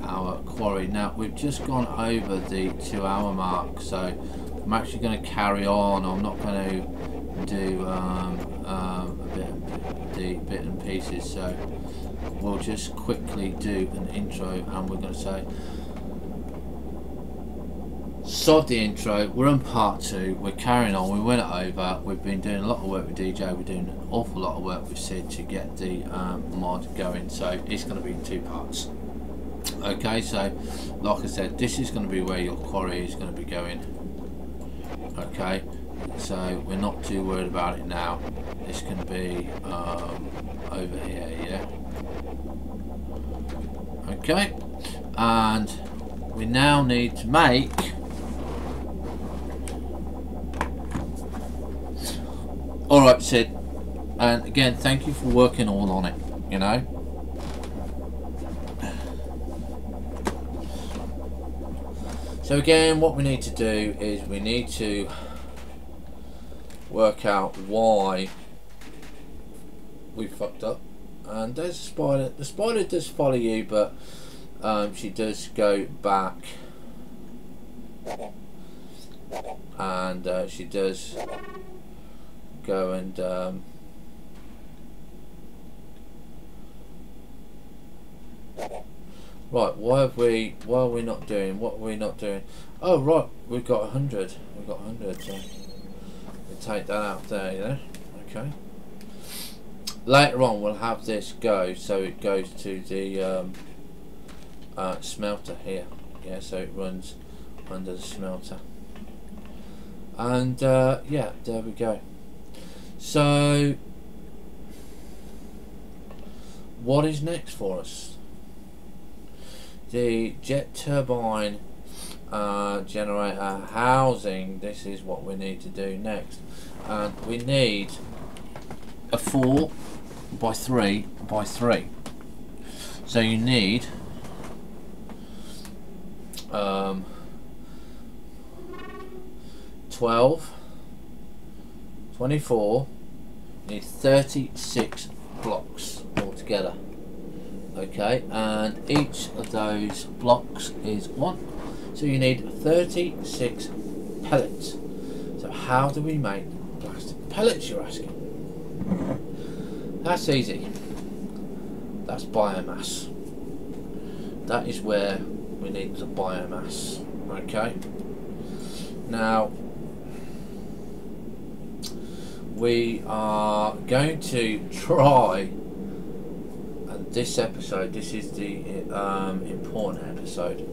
our quarry. Now we've just gone over the 2-hour mark, so I'm actually going to carry on. I'm not going to do bit and pieces, so we'll just quickly do an intro, and we're going to say sod the intro. We're on part 2. We're carrying on. We went it over. We've been doing a lot of work with DJ. We're doing an awful lot of work with Sid to get the mod going, so it's going to be in 2 parts. Okay, so like I said, this is going to be where your quarry is going to be going. Okay, so we're not too worried about it now. It's going to be over here, yeah. Okay, and we now need to make alright, Sid, and again thank you for working all on it, you know. So again, what we need to do is we need to work out why we fucked up. And there's a spider. The spider does follow you, but she does go back, and she does go and right, why are we not doing what are we not doing? Oh right, we've got 100. We've got 100, so we'll take that out there, you know. Okay. Later on we'll have this go, so it goes to the smelter here. Yeah, so it runs under the smelter. And yeah, there we go. So what is next for us? The jet turbine generator housing. This is what we need to do next, and we need a 4x3x3. So you need 12, 24, you need 36 blocks altogether. Okay, and each of those blocks is 1, so you need 36 pellets. So how do we make plastic pellets, you're asking? That's easy. That's biomass. That is where we need the biomass. Okay, now we are going to try, and this episode, this is the important episode,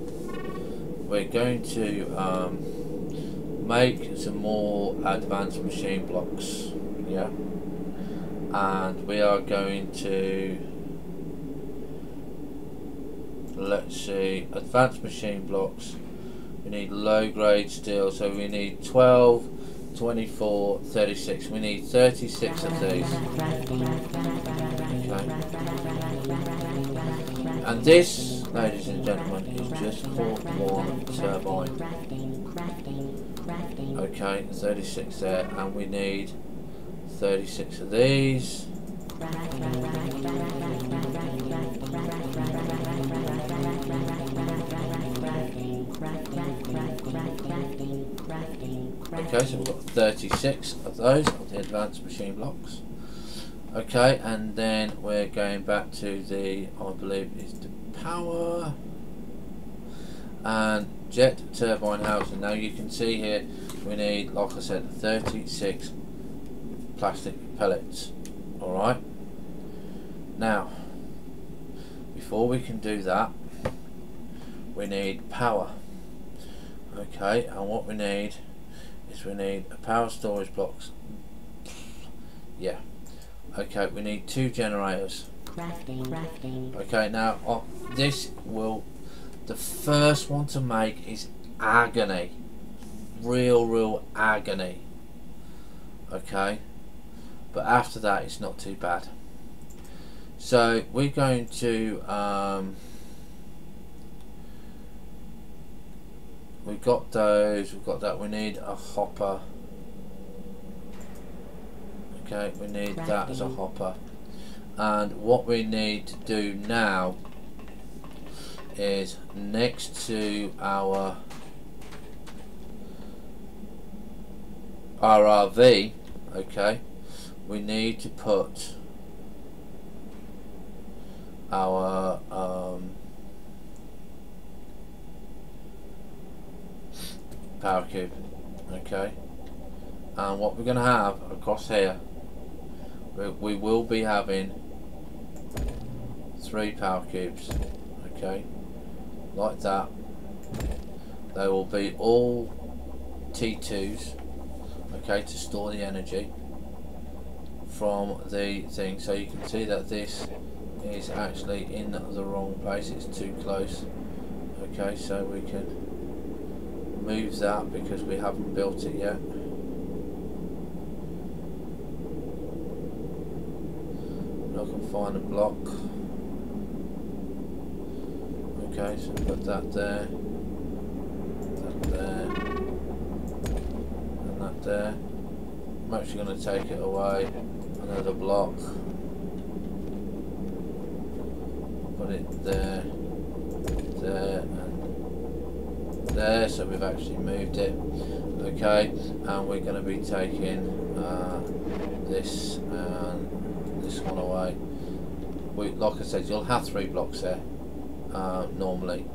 we're going to make some more advanced machine blocks, yeah, and we are going to, let's see, advanced machine blocks, we need low grade steel, so we need 12, 24, 36. We need 36 of these. Okay. And this, ladies and gentlemen, is just for 1 turbine. Okay, 36 there, and we need 36 of these. Okay, so we've got 36 of those of the advanced machine blocks. Okay, and then we're going back to the, I believe is the power and jet turbine housing. Now you can see here we need, like I said, 36 plastic pellets. Alright, now before we can do that we need power. Okay, and what we need is we need a power storage box. Yeah. Okay, we need 2 generators. Okay, now this will, the first one to make is agony. Real agony. Okay, but after that it's not too bad. So we're going to we've got those, we've got that, we need a hopper. Okay, we need that as a hopper. And what we need to do now is next to our RRV, okay, we need to put our power cube, okay, and what we're going to have across here, we will be having 3 power cubes, okay, like that. They will be all T2s, okay, to store the energy from the thing. So you can see that this is actually in the wrong place, it's too close, okay, so we can move that because we haven't built it yet. I can find a block. Okay, so put that there, that there, and that there. I'm actually going to take it away, another block, put it there, there, and there, so we've actually moved it, okay, and we're going to be taking this and this one away. Like I said, you'll have 3 blocks there normally,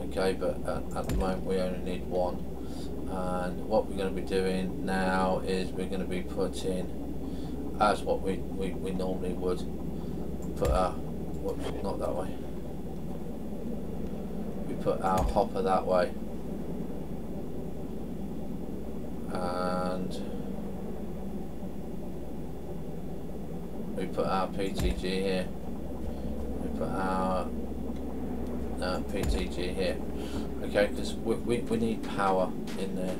okay, but at the moment we only need 1. And what we're going to be doing now is we're going to be putting, as what we normally would, put our, whoops, not that way, we put our hopper that way, and we put our PTG here, we put our PTG here, okay, because we need power in there.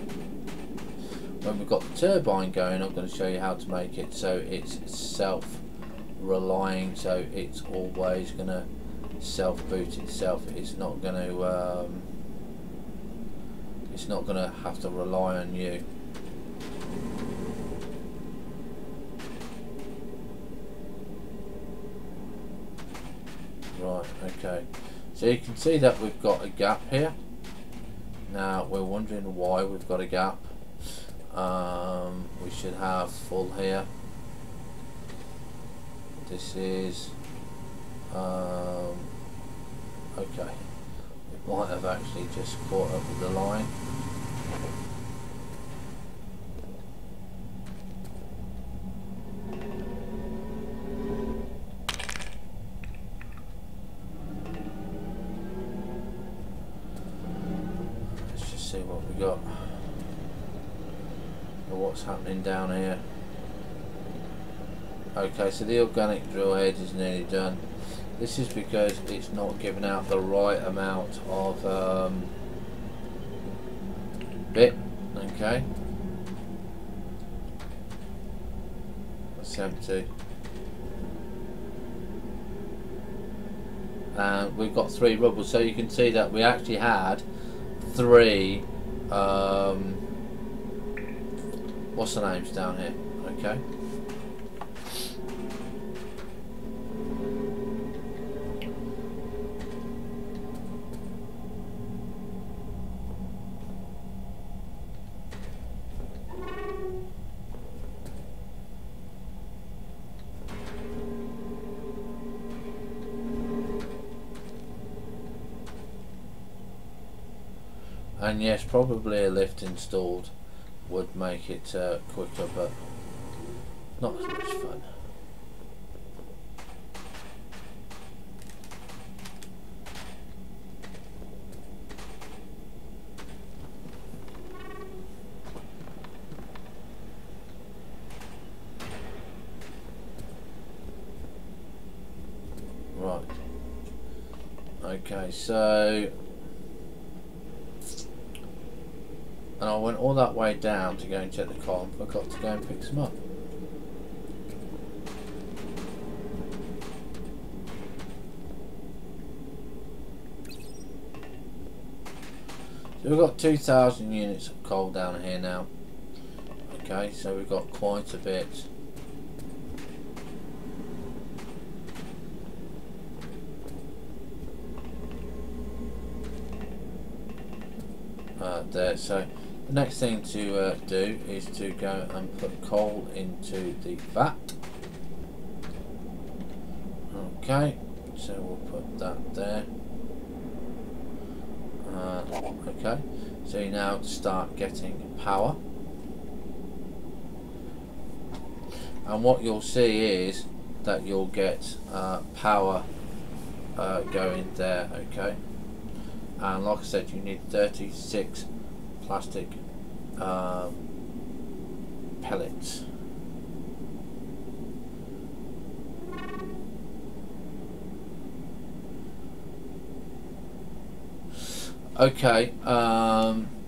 When we've got the turbine going, I'm going to show you how to make it so it's self-relying, so it's always going to self-boot itself. It's not going to have to rely on you. Right, okay. So you can see that we've got a gap here. Now we're wondering why we've got a gap. We should have full here. This is okay. It might have actually just caught up with the line. See what we got, or what's happening down here. Okay, so the organic drill head is nearly done. This is because it's not giving out the right amount of bit. Okay, that's empty, and we've got 3 rubbles, so you can see that we actually had 3 what's the names down here, okay, and yes, probably a lift installed would make it quicker, but not as much fun. Right, okay, so and I went all that way down to go and check the car and forgot to go and pick some up. So we've got 2,000 units of coal down here now. Okay, so we've got quite a bit. there. So the next thing to do is to go and put coal into the vat. Okay, so we'll put that there. Okay, so you now start getting power, and what you'll see is that you'll get power going there. Okay, and like I said, you need 36 plastic pellets. Okay,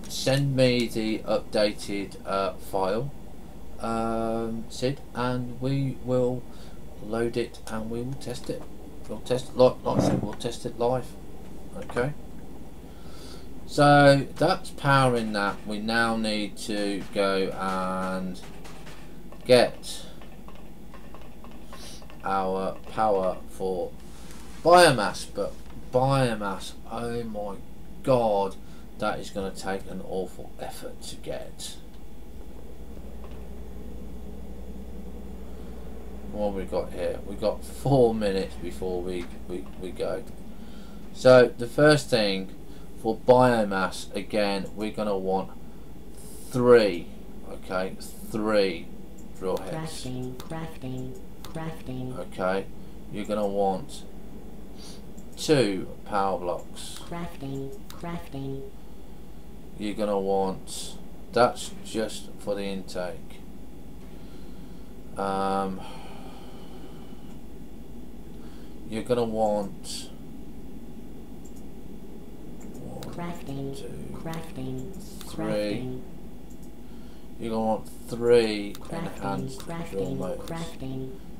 send me the updated file, Sid, and we will load it and we will test it. We'll test, like I said, we'll test it live. Okay. So that's powering that. We now need to go and get our power for biomass, but biomass, oh my God, that is going to take an awful effort to get. What have we got here? We've got 4 minutes before we go. So the first thing for biomass, again, we're going to want 3, okay, 3 drill heads. Crafting. Okay, you're going to want 2 power blocks. Crafting. You're going to want, that's just for the intake. You're going to want 1, 2, 3. You're going to want 3 enhanced drill motors.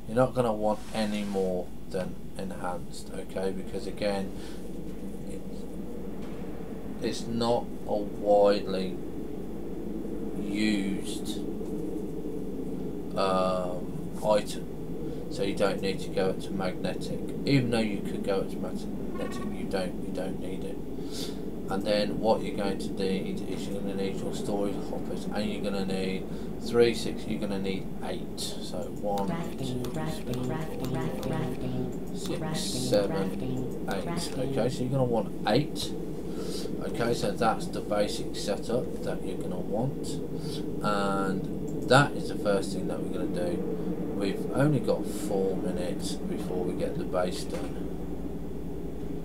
You're not going to want any more than enhanced, okay, because again, it's not a widely used item, so you don't need to go up to magnetic. Even though you could go up to magnetic, you don't need it. And then what you're going to need is you're going to need your storage hoppers, and you're going to need 3, 6. You're going to need 8. So 1, 2, 3, 6, 7, 8. Okay, so you're going to want 8. Okay, so that's the basic setup that you're going to want, and that is the first thing that we're going to do. We've only got 4 minutes before we get the base done.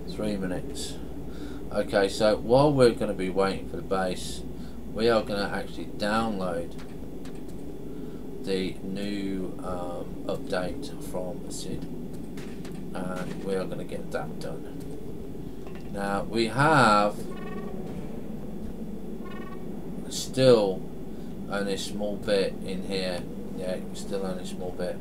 3 minutes. Okay, so while we're going to be waiting for the base, we are going to actually download the new update from Sid, and we are going to get that done. Now we have still only a small bit in here. Yeah, still only a small bit.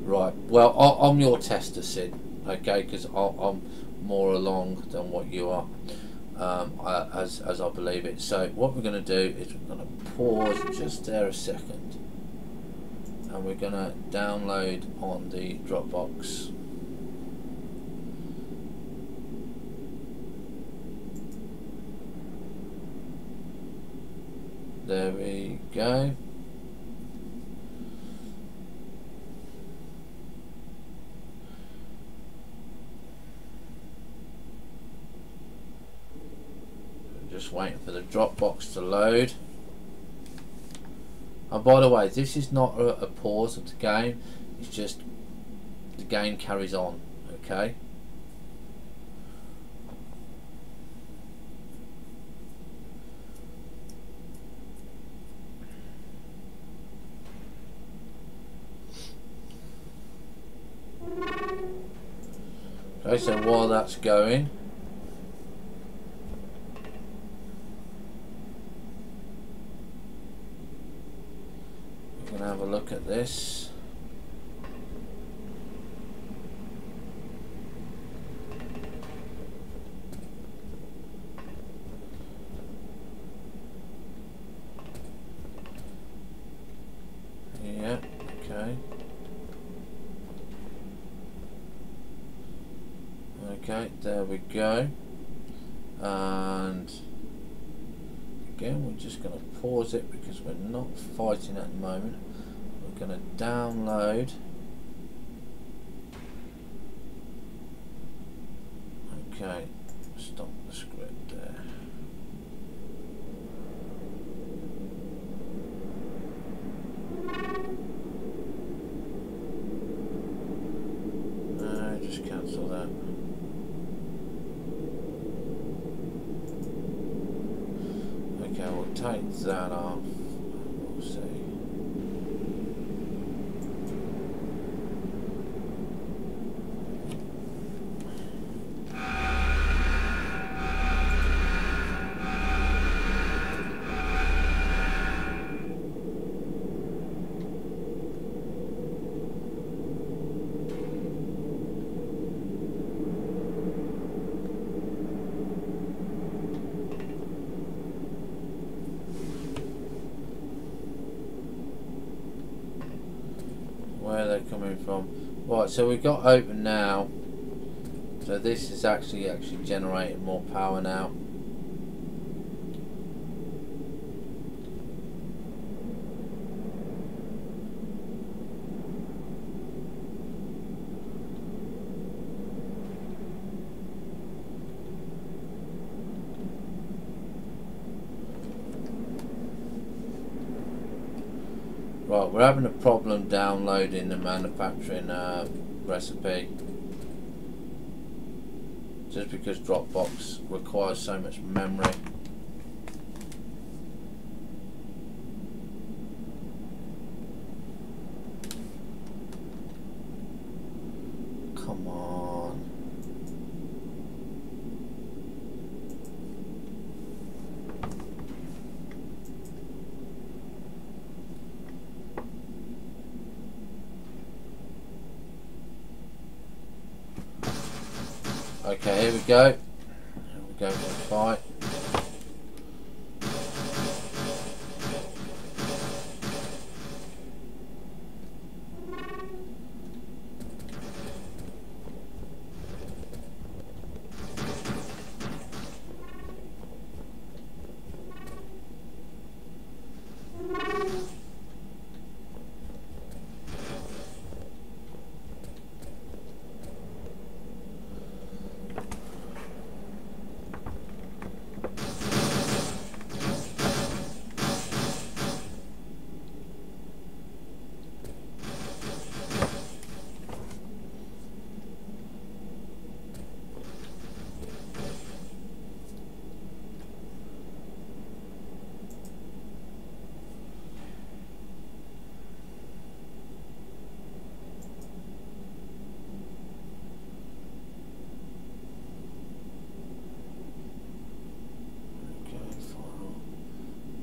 Right, well, I'm your tester, Sid, okay, because I'm more along than what you are, as I believe it. So what we're going to do is we're going to pause just there a second, and we're going to download on the Dropbox. There we go. Just waiting for the Dropbox to load. And by the way, this is not a pause of the game, it's just the game carries on, okay? Okay, so while that's going, we're going to have a look at this. Okay, there we go. And again, we're just going to pause it because we're not fighting at the moment. We're going to download. Okay, stop the script there. No, just cancel that. Okay, we'll take that off. We'll see. Where they're coming from. Right, so we've got open now. So this is actually generating more power now. Right, we're having a problem downloading the manufacturing recipe just because Dropbox requires so much memory. Come on. Okay, here we go. Here we go for the fight.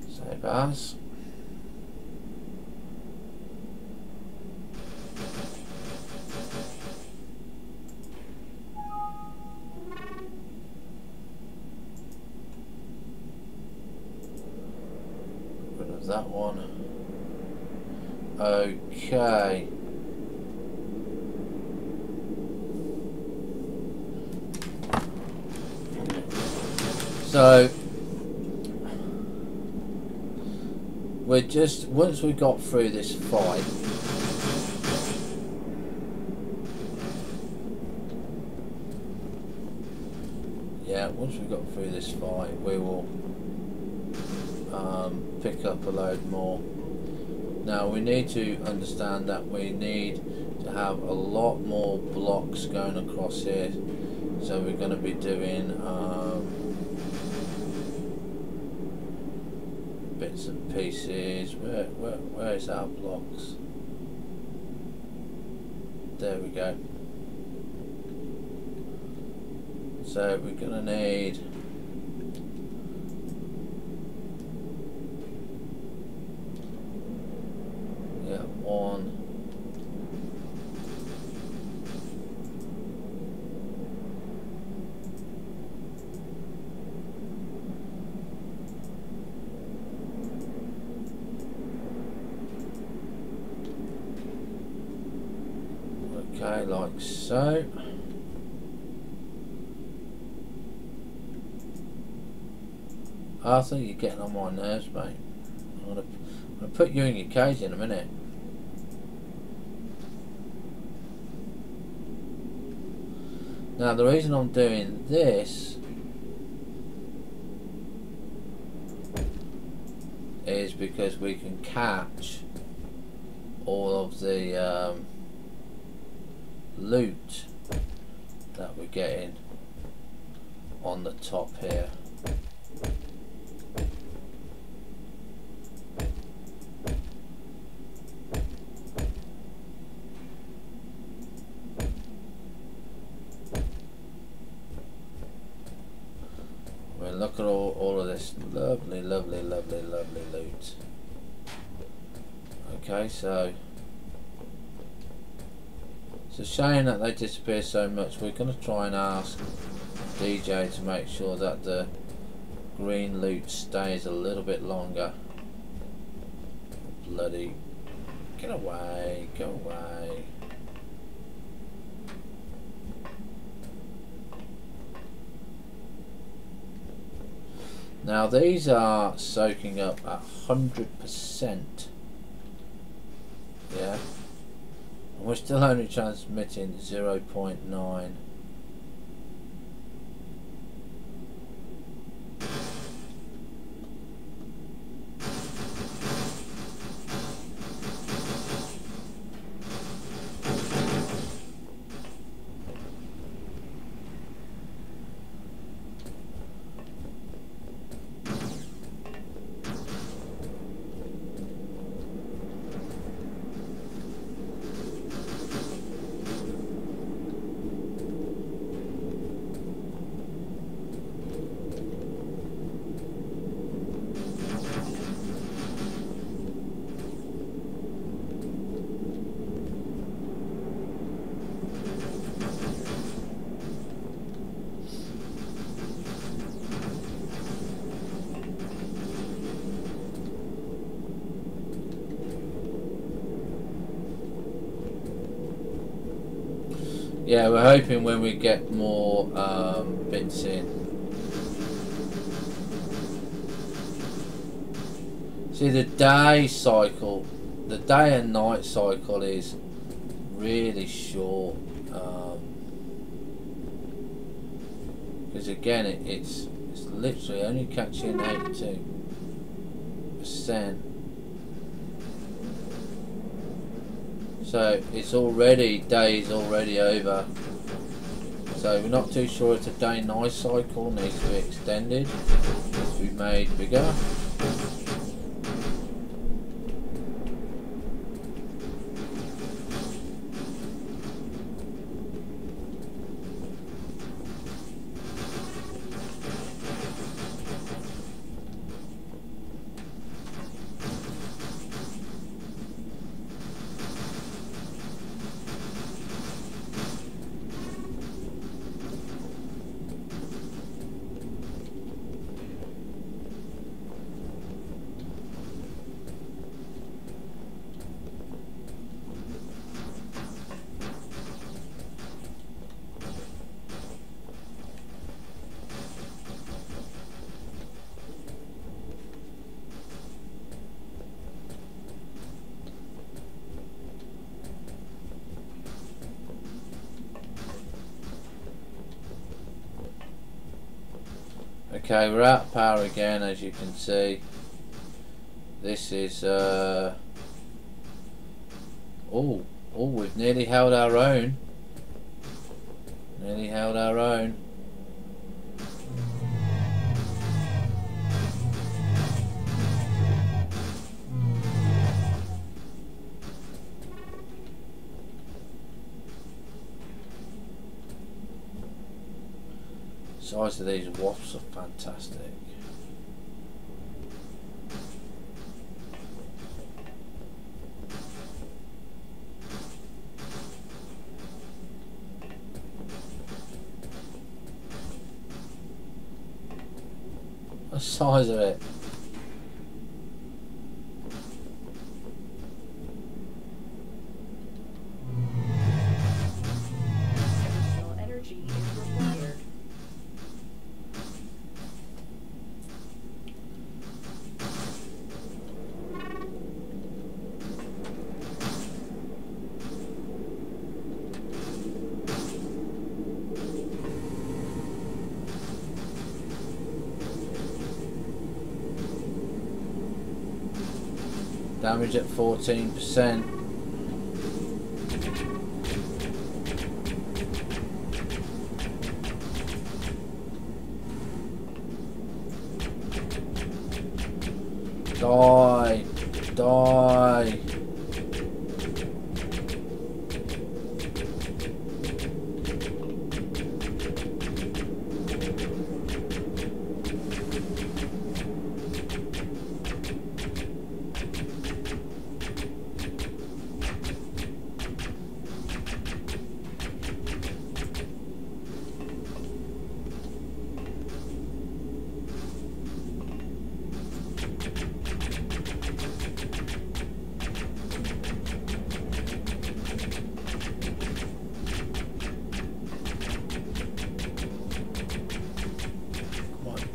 Save as. Rid of that one. Okay. So we're just, once we got through this fight, once we got through this fight, we will pick up a load more. Now we need to understand that we need to have a lot more blocks going across here, so we're going to be doing bits and pieces. Where's our blocks? There we go. So we're going to need one. Okay, like so. I think you're getting on my nerves, mate. I'm gonna put you in your cage in a minute. Now the reason I'm doing this is because we can catch all of the loot that we're getting on the top here. Look at all of this lovely loot. Okay, so it's a shame that they disappear so much. We're going to try and ask DJ to make sure that the green loot stays a little bit longer. Bloody, get away, go away. Now these are soaking up at 100%. Yeah. And we're still only transmitting 0.9. Yeah, we're hoping when we get more bits in. See, the day cycle, the day and night cycle is really short. Because again, it's literally only catching 82%. So it's already, days already over. So we're not too sure if the day-night cycle needs to be extended, needs to be made bigger. Okay, we're out of power again, as you can see. This is we've nearly held our own. Nearly held our own. The size of these wasps are fantastic. The size of it. Damage at 14%. Die! Die!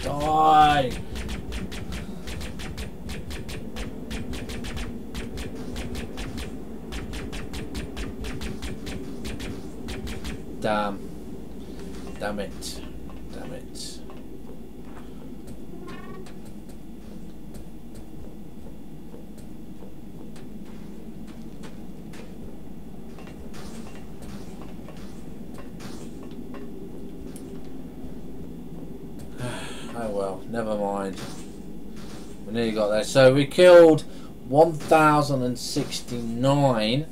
Die! Damn. Damn it. Damn it. Oh well, never mind. We nearly got there. So we killed 1,069.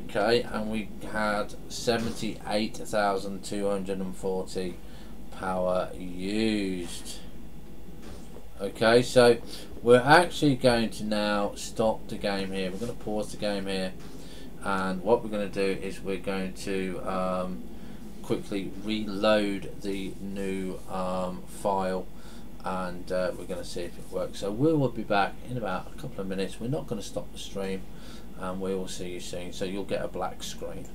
Okay, and we had 78,240 power used. Okay, so we're actually going to now stop the game here. We're going to pause the game here, and what we're going to do is we're going to quickly reload the new file, and we're going to see if it works. So we will be back in about a couple of minutes. We're not going to stop the stream, and we will see you soon. So you'll get a black screen.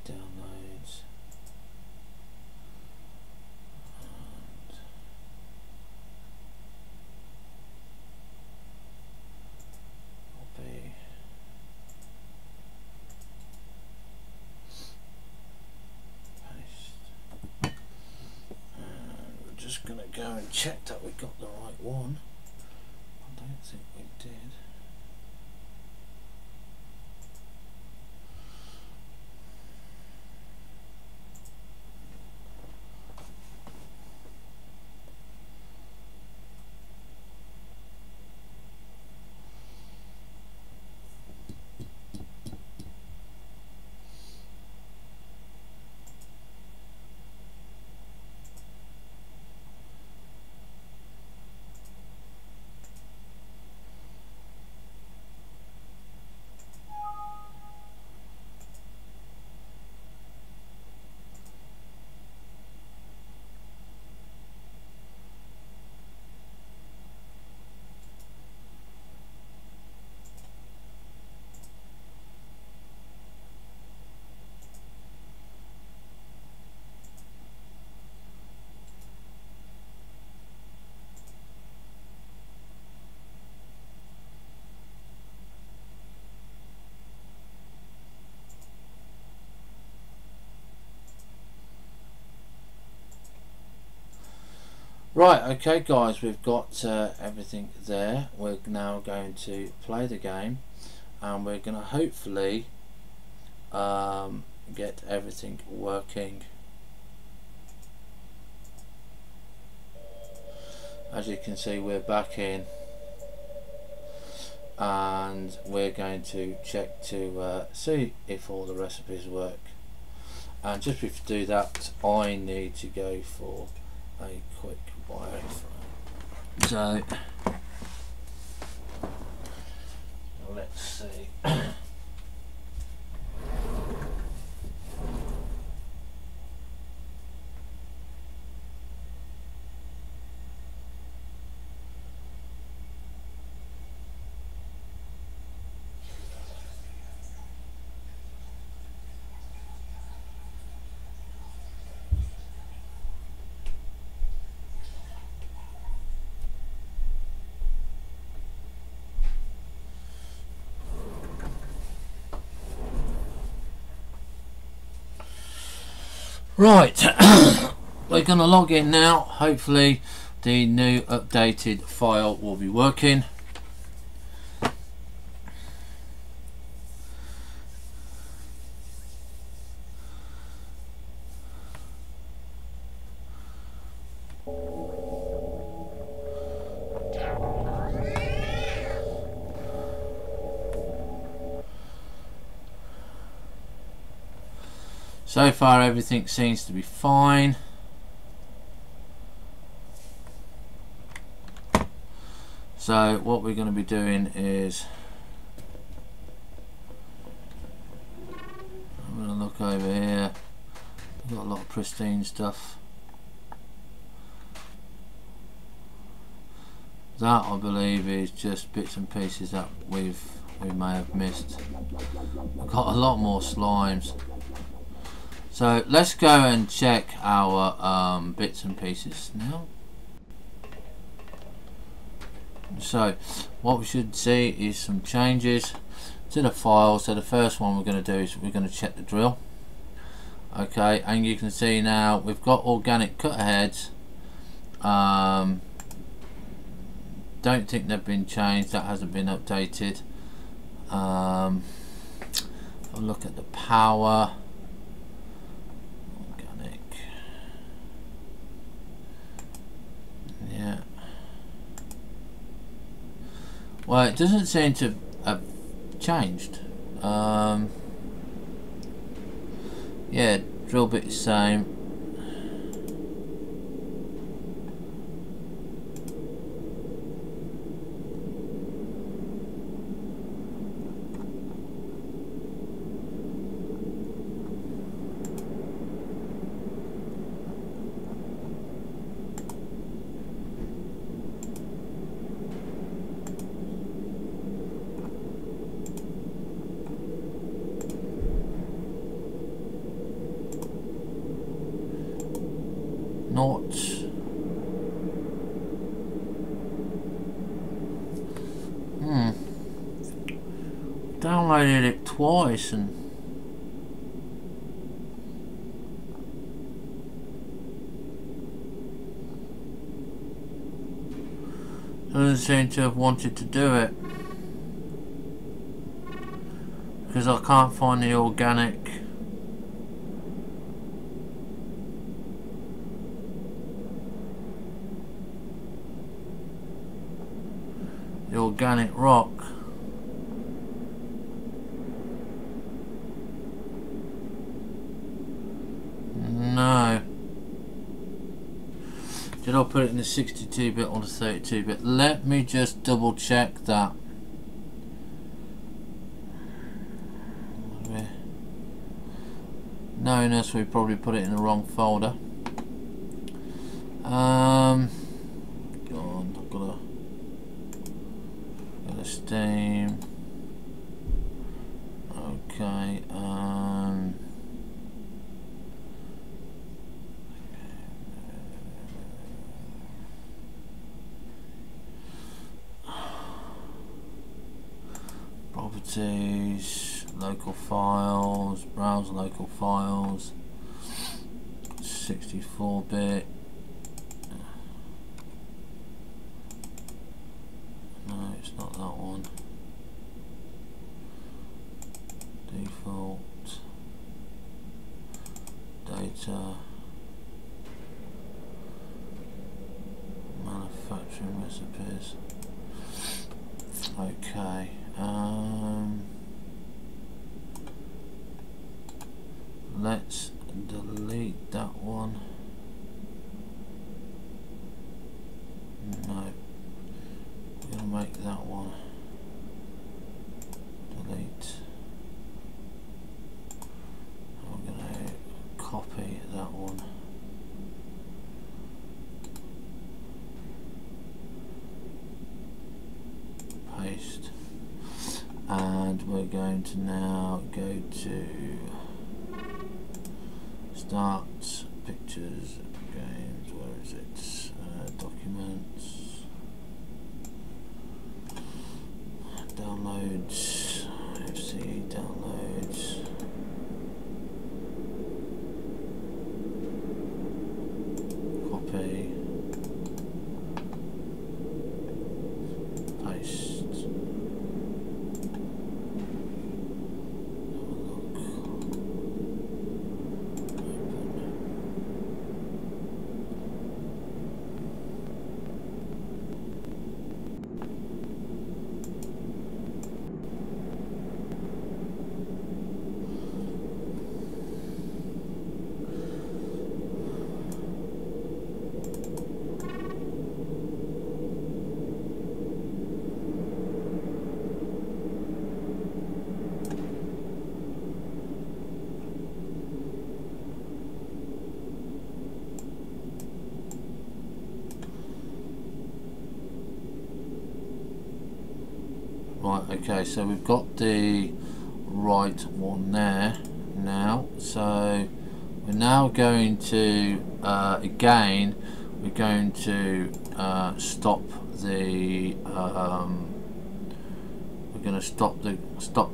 Downloads, and copy, paste, and we're just going to go and check that we got the right one. I don't think we did. Right, okay guys, we've got everything there. We're now going to play the game, and we're going to hopefully get everything working. As you can see, we're back in, and we're going to check to see if all the recipes work. And just before we do that, I need to go for a quick wireframe. So let's see. Right, we're going to log in now. Hopefully the new updated file will be working. So far everything seems to be fine. So what we're going to be doing is I'm going to look over here. We've got a lot of pristine stuff. That I believe is just bits and pieces that we may have missed. We've got a lot more slimes. So let's go and check our bits and pieces now. So what we should see is some changes to the file. So the first one we're going to do is we're going to check the drill. Okay, and you can see now we've got organic cutter heads. Don't think they've been changed, that hasn't been updated. I'll look at the power. Yeah. Well, it doesn't seem to have changed. Yeah, drill bit the same. Not downloaded it twice and doesn't seem to have wanted to do it because I can't find the organic. The organic rock. No. Did I put it in the 62-bit or the 32-bit? Let me just double check that. Knowing us, we probably put it in the wrong folder. God, I've got a Steam. Okay. Properties, local files, browse local files, 64-bit. it's not that one. Default data, manufacturing recipes. Okay, let's delete that one. No, we're going to make that one. Delete. We're going to copy that one. Paste. And we're going to now go to Start, Pictures, Games, where is it? Documents, Downloads, FC Downloads, copy, paste. Right, okay, so we've got the right one there now, so we're now going to again we're going to stop the we're going to stop the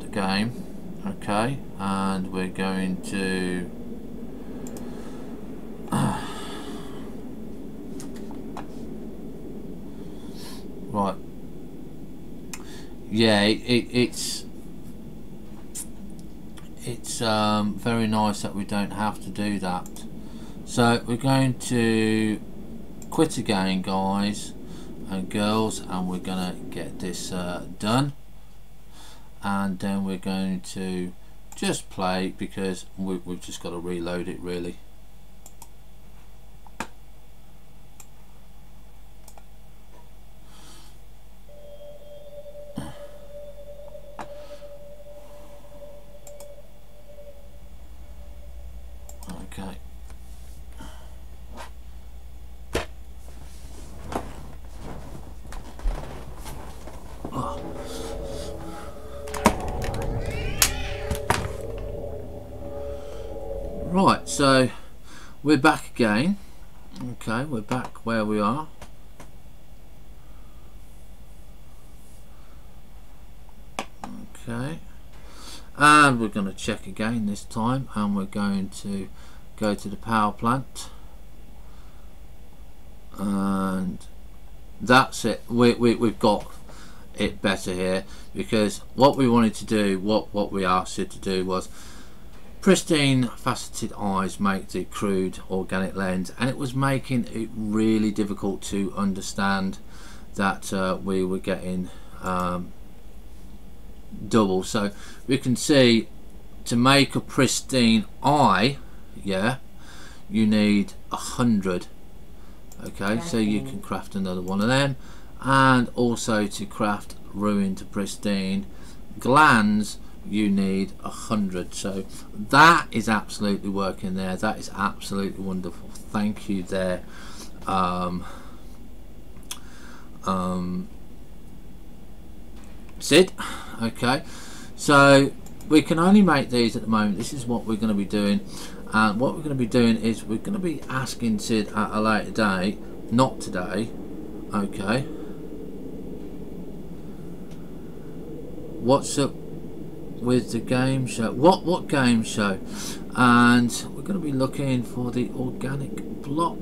game, okay, and we're going to right. Yeah, it's very nice that we don't have to do that. So we're going to quit again, guys and girls, and we're gonna get this done, and then we're going to just play because we've just got to reload it really. Okay. Right, so we're back again. Okay, we're back where we are. Okay, and we're going to check again this time, and we're going to go to the power plant, and that's it. We've got it better here, because what we wanted to do, what we asked it to do was pristine faceted eyes make the crude organic lens, and it was making it really difficult to understand that we were getting double. So we can see to make a pristine eye, yeah, you need 100. Okay, so you can craft another one of them, and also to craft ruined to pristine glands you need 100. So that is absolutely working there. That is absolutely wonderful. Thank you there, Sid. Okay, so we can only make these at the moment. This is what we're going to be doing, and what we're going to be doing is we're going to be asking Sid at a later date, not today, okay, what's up with the game show, what game show, and we're going to be looking for the organic block,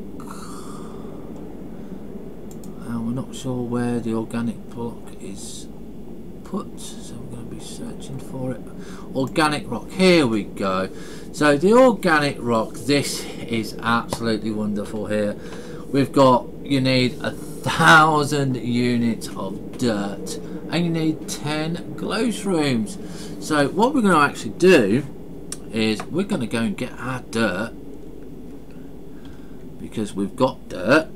and we're I'm not sure where the organic block is put, so we're going to be searching for it. Organic rock, here we go. So the organic rock, this is absolutely wonderful here. We've got, you need 1,000 units of dirt and you need 10 glow shrooms. So what we're going to actually do is we're going to go and get our dirt, because we've got dirt,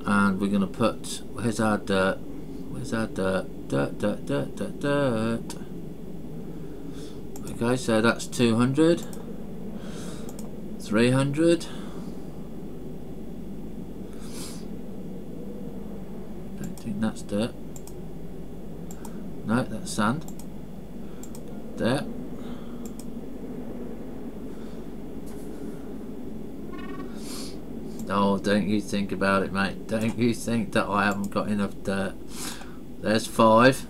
and we're going to put, where's our dirt? Where's our dirt? Dirt, dirt, dirt, dirt, dirt. Okay, so that's 200, 300. Don't think that's dirt. No, that's sand. There. Oh, don't you think about it, mate. Don't you think that I haven't got enough dirt. There's 5.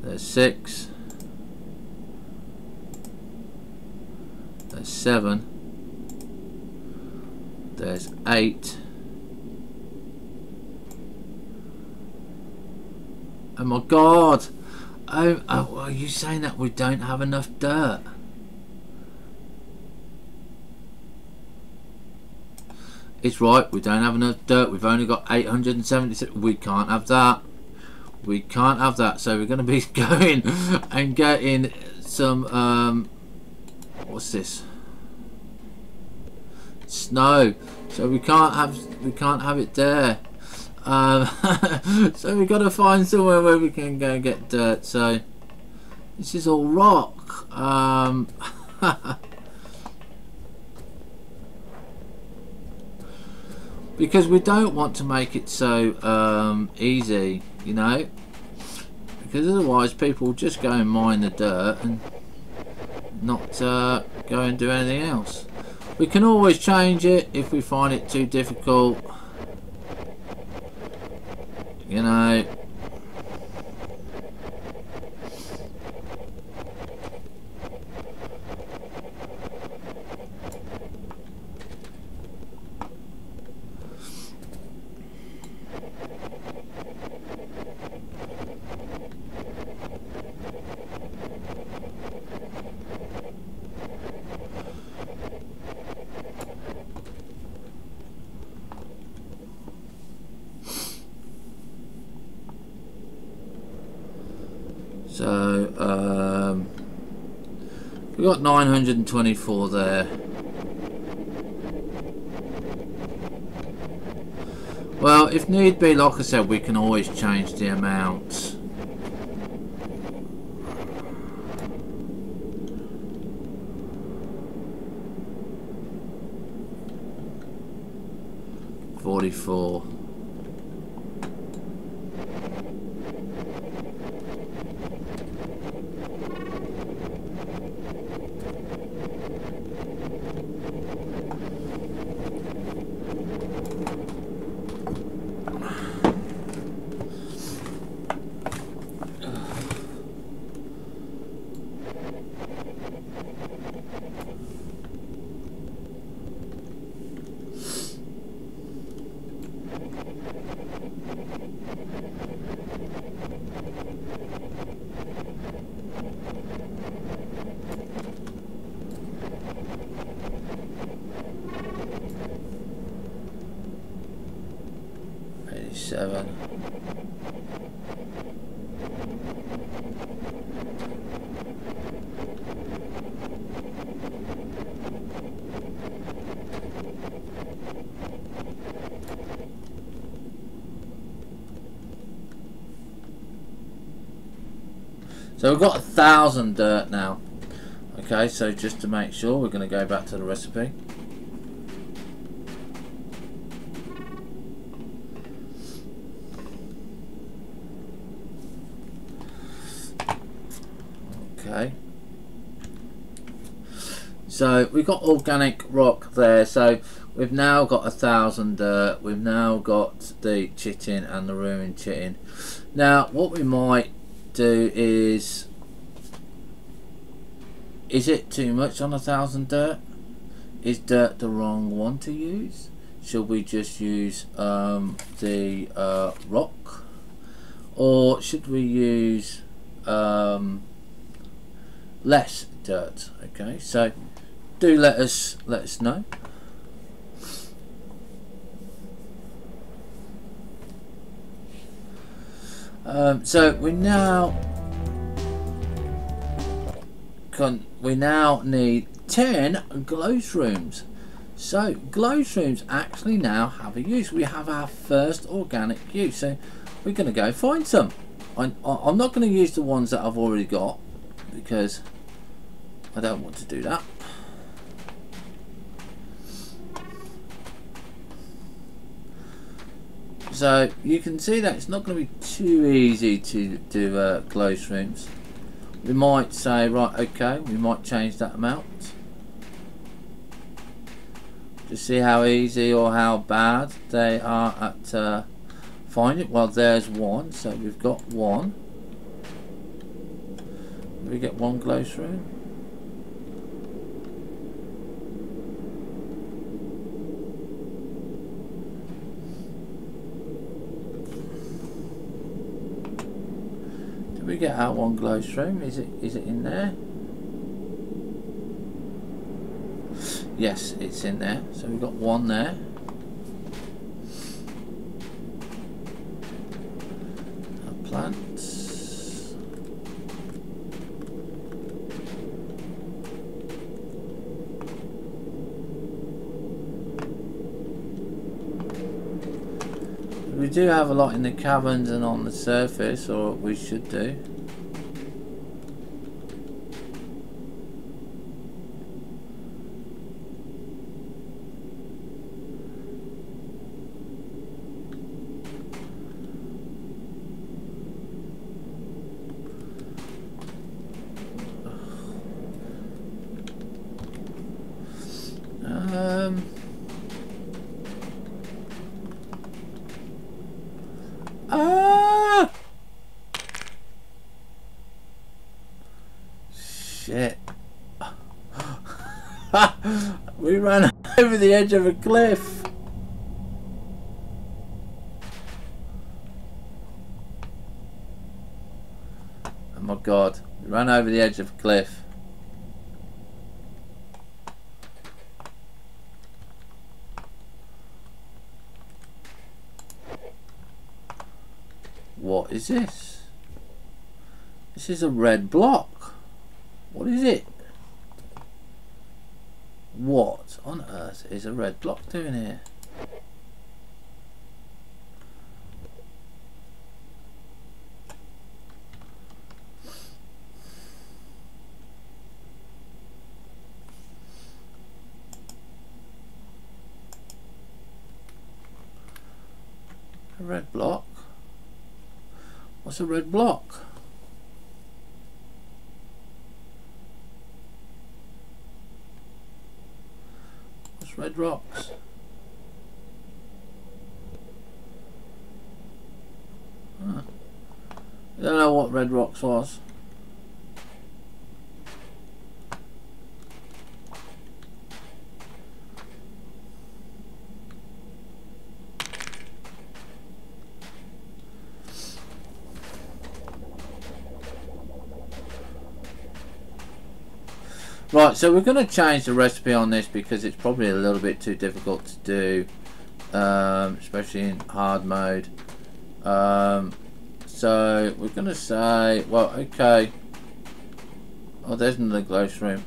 There's 6. There's 7. There's 8. Oh my god! Oh, are you saying that we don't have enough dirt? It's right, we don't have enough dirt. We've only got 876. We can't have that. We can't have that. So we're going to be going and getting some what's this? Snow. So we can't have it there. So we've got to find somewhere where we can go and get dirt. So this is all rock. Because we don't want to make it so easy, you know, because otherwise people just go and mine the dirt and not go and do anything else. We can always change it if we find it too difficult, you know. So we've got 924 there. Well, if need be, like I said, we can always change the amount. $44. $87. So we've got 1,000 dirt now. Okay, so just to make sure, we're going to go back to the recipe. Okay. So we've got organic rock there. So we've now got 1,000 dirt. We've now got the chitin and the ruined chitin. Now what we might do is it too much on 1,000 dirt? Is dirt the wrong one to use? Should we just use the rock, or should we use less dirt? Okay, so do let us know. So we now need 10 glowshrooms. So glowshrooms actually now have a use. We have our first organic use. So we're going to go find some. I'm not going to use the ones that I've already got because I don't want to do that. So you can see that it's not going to be too easy to do glowshrooms. We might say, right, okay, we might change that amount to see how easy or how bad they are at finding it. Well, there's one, so we've got one. We get one glowshroom. We get our one glowstream. Is it in there? Yes, it's in there. So we've got one there. Our plants. We do have a lot in the caverns and on the surface, or we should do. Shit. We ran over the edge of a cliff. Oh my god, we ran over the edge of a cliff. What is this? This is a red block. What is it? What on earth is a red block doing here? A red block? What's a red block? Red rocks. Huh. I don't know what red rocks was. Right, so we're going to change the recipe on this because it's probably a little bit too difficult to do, especially in hard mode. So we're going to say, well, okay. Oh, there's another glowstream.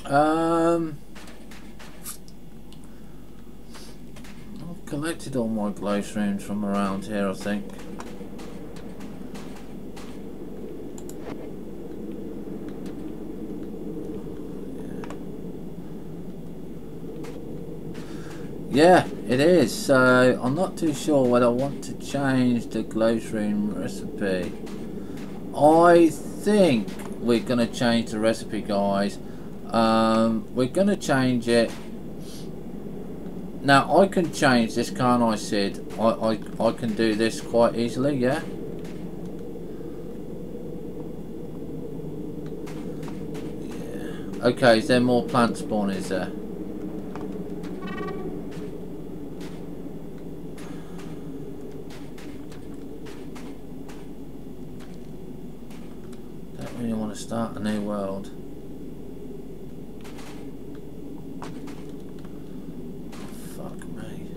I've collected all my glowstreams from around here, I think. Yeah, it is. So I'm not too sure whether I want to change the glowstream recipe. I think we're going to change the recipe, guys. We're going to change it. Now I can change this, can't I, Sid? I can do this quite easily, yeah? Okay, is there more plant spawn, is there? Don't really want to start a new world. Fuck me.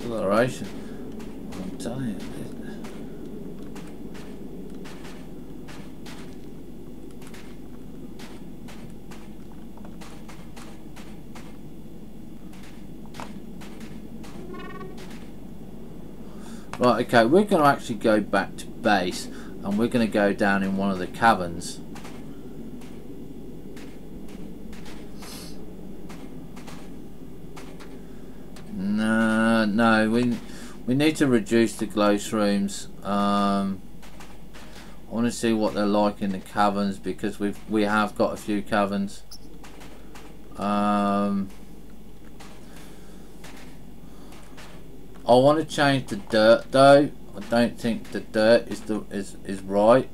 Exploration. I'm telling you. Right, okay, we're going to actually go back to base and we're going to go down in one of the caverns. No, we need to reduce the glow shrooms. I want to see what they're like in the caverns because we have got a few caverns. I want to change the dirt though. I don't think the dirt is right.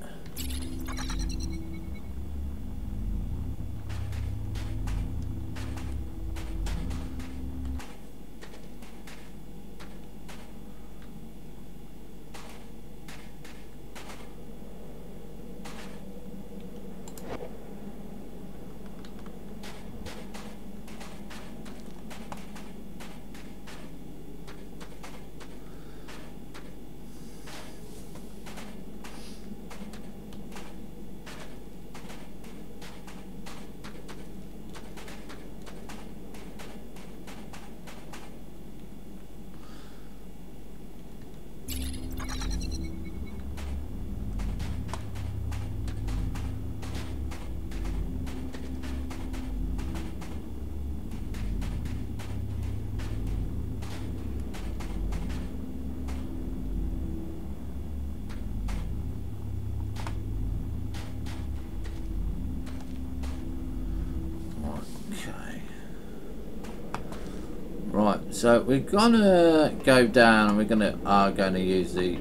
Right, so we're gonna go down and we're gonna use the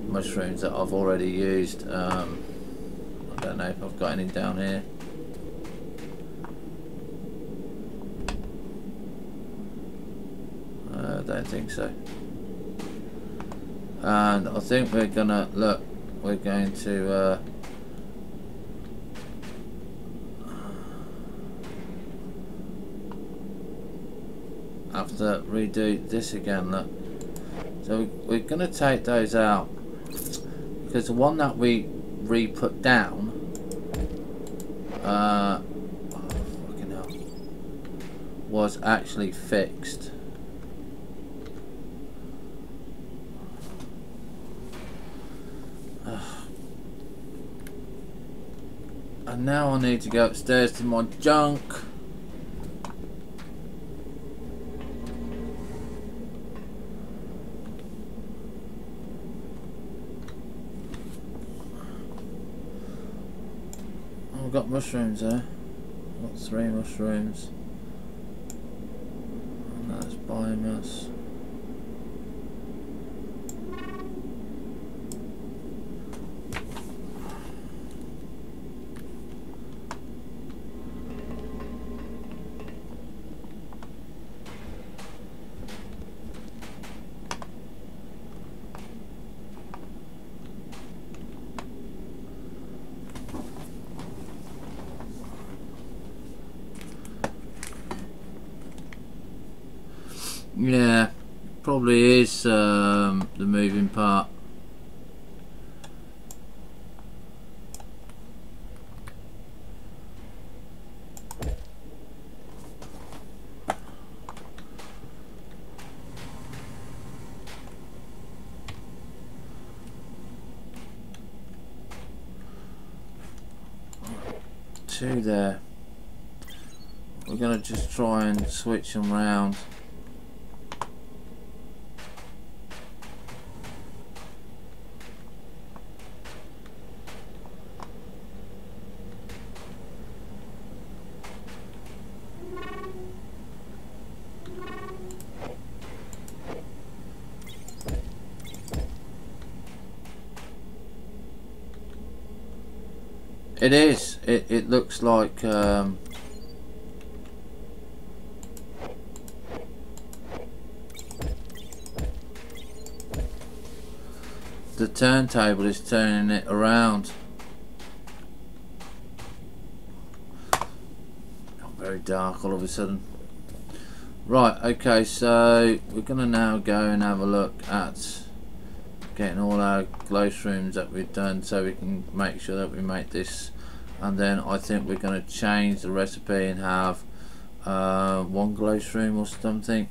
mushrooms that I've already used. I don't know if I've got any down here. I don't think so. And I think we're gonna look. We're going to. Have to redo this again, look. So we're going to take those out because the one that we re-put down oh, fucking hell, was actually fixed. And now I need to go upstairs to my junk. I've got mushrooms there. I've got 3 mushrooms. And that's biomass. Yeah, probably is the moving part. Two there. We're gonna just try and switch them round. It is. It looks like the turntable is turning it around. Got very dark all of a sudden. Right, okay, so we're going to now go and have a look at getting all our glow shrooms that we've done so we can make sure that we make this, and then I think we're going to change the recipe and have one glow shroom or something.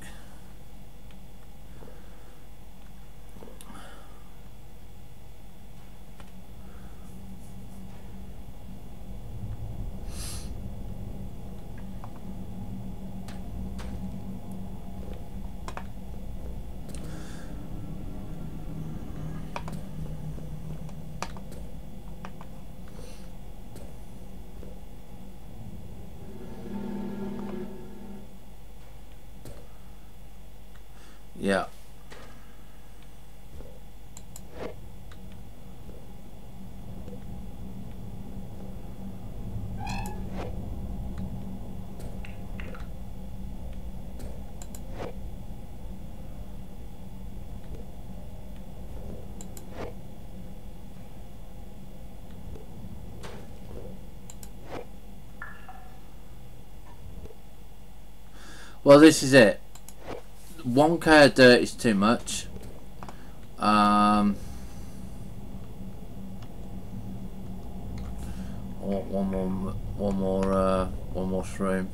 Yeah. Well, this is it. 1k of dirt is too much. Or one more shroom.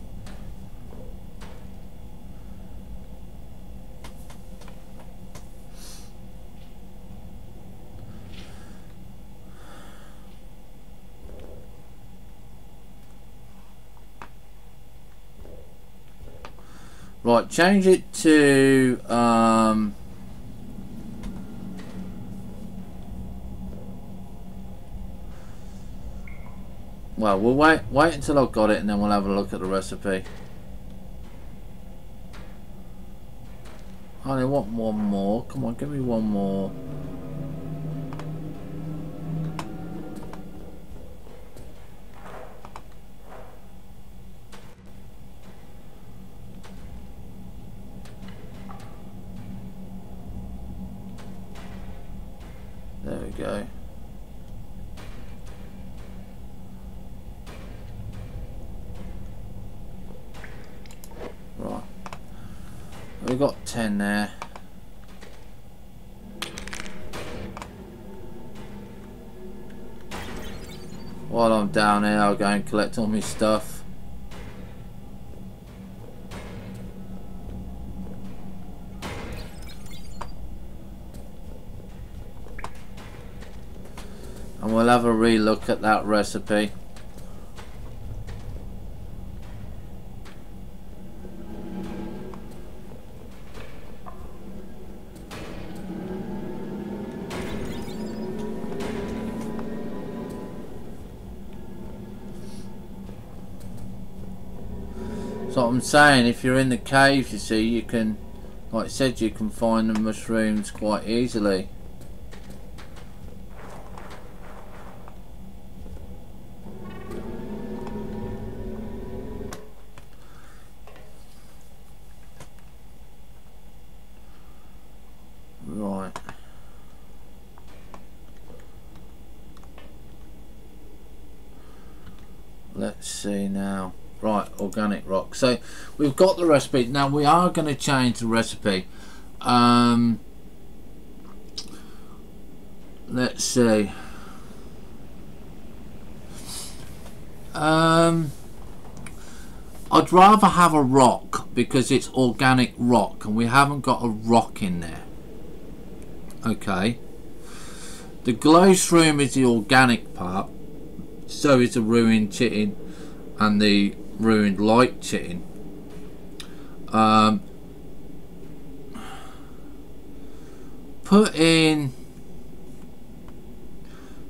Right, change it to well, we'll wait until I've got it and then we'll have a look at the recipe. I only want one more. Come on, give me one more. There we go. Right. We've got 10 there. While I'm down here, I'll go and collect all my stuff. And we'll have a re-look at that recipe. So I'm saying, if you're in the cave, you see, you can, like I said, you can find the mushrooms quite easily. Right. Let's see now. Right, organic rock. So we've got the recipe. Now we are going to change the recipe. Let's see. I'd rather have a rock because it's organic rock and we haven't got a rock in there. Okay. The glow shroom is the organic part. So is the ruined chitin and the ruined light chitin. Put in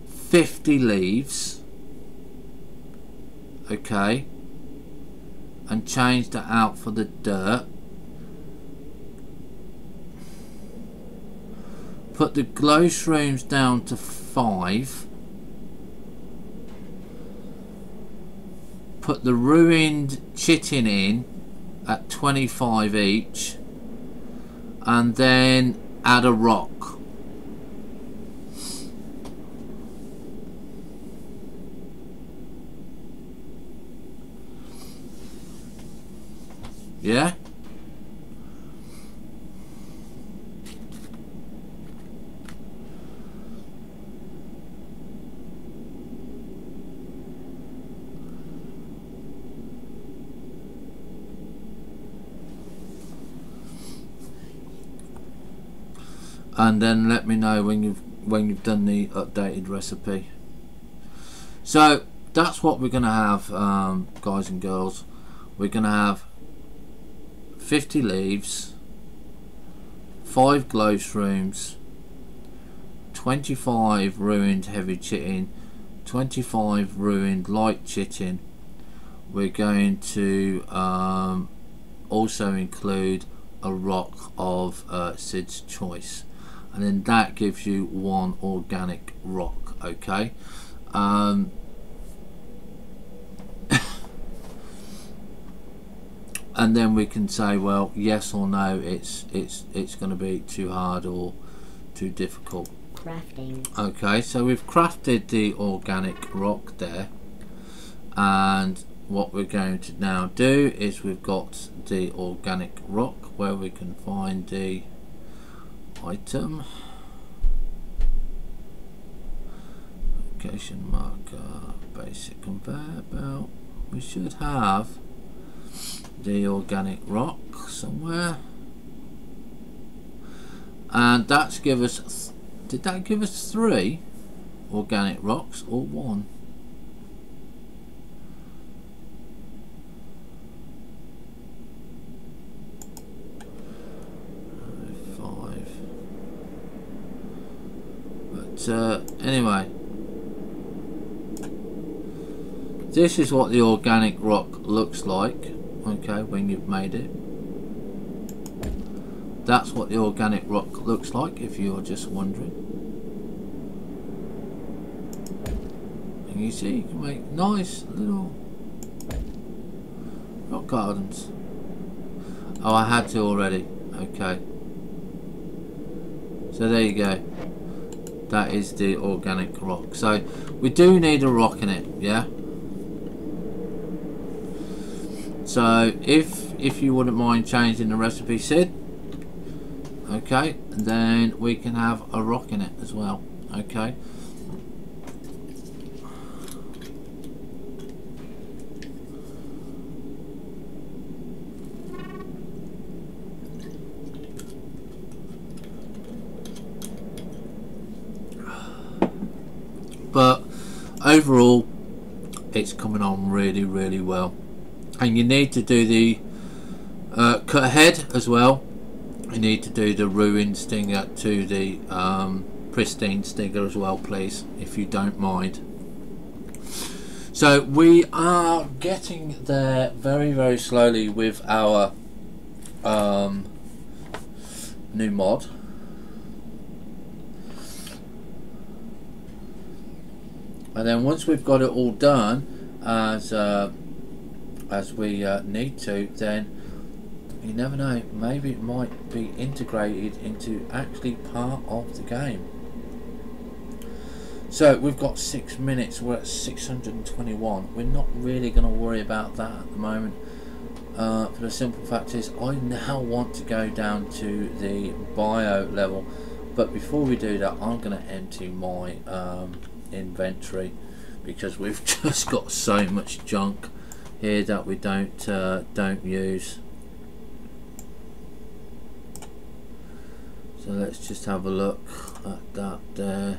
50 leaves, okay, and change that out for the dirt. Put the glow shrooms down to 5. put the ruined chitin in at 25 each, and then add a rock. Yeah? And then let me know when you've done the updated recipe. So that's what we're gonna have, guys and girls. We're gonna have 50 leaves, 5 glow shrooms, 25 ruined heavy chitin, 25 ruined light chitin. We're going to also include a rock of Sid's choice, and then that gives you 1 organic rock. Okay, and then we can say, well, yes or no, it's going to be too hard or too difficult. Crafting. Okay, so we've crafted the organic rock there, and what we're going to now do is we've got the organic rock where we can find the item, location marker, basic conveyor belt. We should have the organic rock somewhere, and that's give us, did that give us 3 organic rocks or 1? Anyway, this is what the organic rock looks like. Okay, when you've made it, that's what the organic rock looks like, if you're just wondering. And you see, you can make nice little rock gardens. Oh, I had to already. Okay, so there you go. That is the organic rock. So we do need a rock in it, yeah. So if you wouldn't mind changing the recipe, Sid, okay, then we can have a rock in it as well. Okay. But overall, it's coming on really, really well. And you need to do the cut ahead as well. You need to do the ruined stinger to the pristine stinger as well, please, if you don't mind. So we are getting there very, very slowly with our new mod. And then once we've got it all done as we need to, then you never know, maybe it might be integrated into actually part of the game. So we've got 6 minutes, we're at 621. We're not really going to worry about that at the moment, for the simple fact is I now want to go down to the bio level. But before we do that, I'm going to empty my inventory, because we've just got so much junk here that we don't use. So let's just have a look at that there.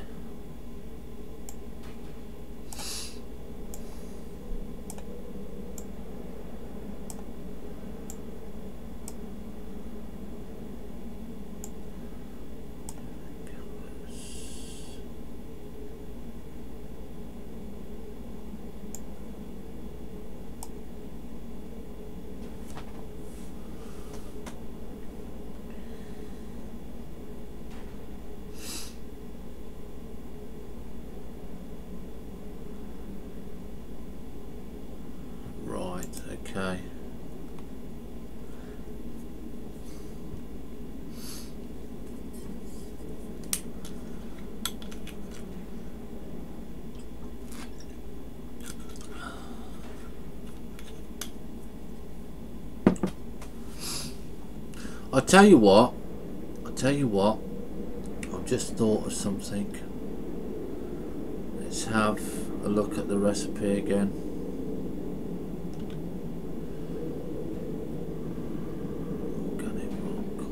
Okay. I'll tell you what, I've just thought of something. Let's have a look at the recipe again. Organic rock.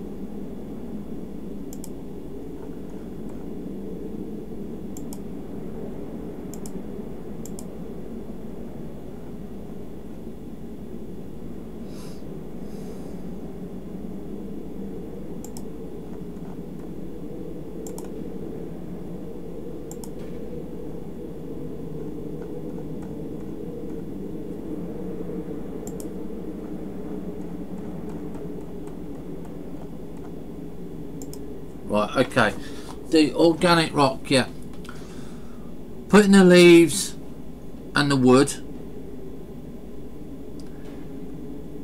Right, okay. The organic rock, yeah. Put in the leaves and the wood.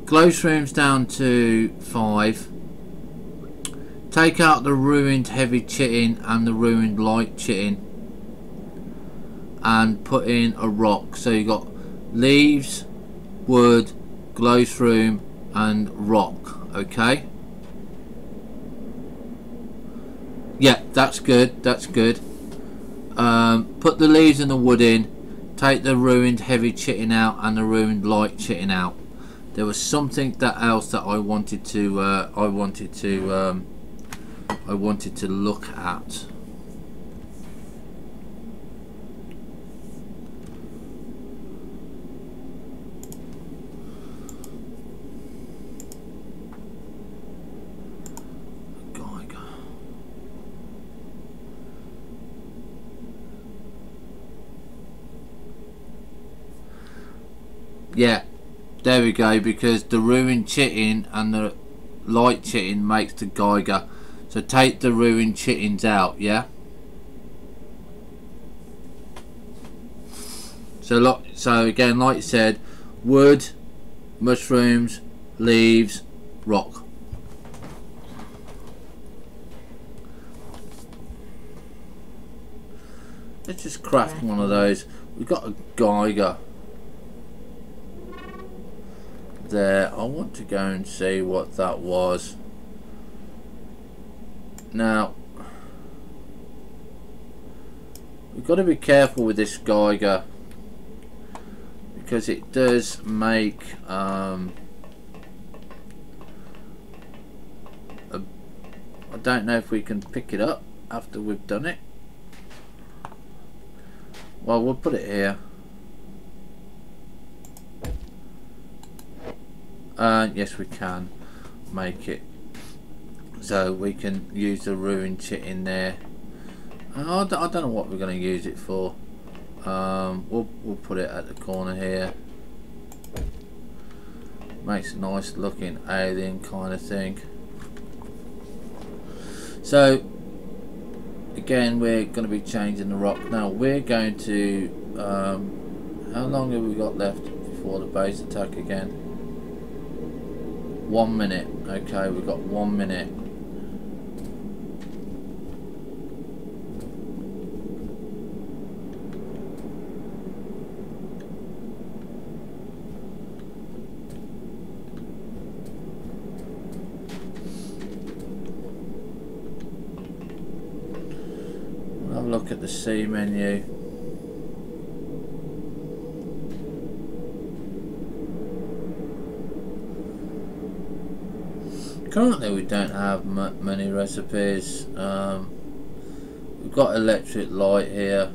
Glow shrooms down to 5. Take out the ruined heavy chitin and the ruined light chitin and put in a rock. So you got leaves, wood, glow shroom and rock. Okay. Yeah, that's good. That's good. Put the leaves and the wood in. Take the ruined heavy chitin out and the ruined light chitin out. There was something else that I wanted to look at. Yeah, there we go, because the ruined chitin and the light chitin makes the Geiger. So take the ruined chitins out, yeah? So again, like I said, wood, mushrooms, leaves, rock. Let's just craft one of those. We've got a Geiger there. I want to go and see what that was. Now we've got to be careful with this Geiger because it does make I don't know if we can pick it up after we've done it. Well, we'll put it here. Yes, we can make it so we can use the ruined chit in there. I don't know what we're going to use it for. We'll put it at the corner here. Makes a nice looking alien kind of thing. So again, we're going to be changing the rock. Now we're going to how long have we got left before the base attack again? 1 minute. Okay, we've got 1 minute. We'll have a look at the C menu. Currently we don't have many recipes. We've got electric light here.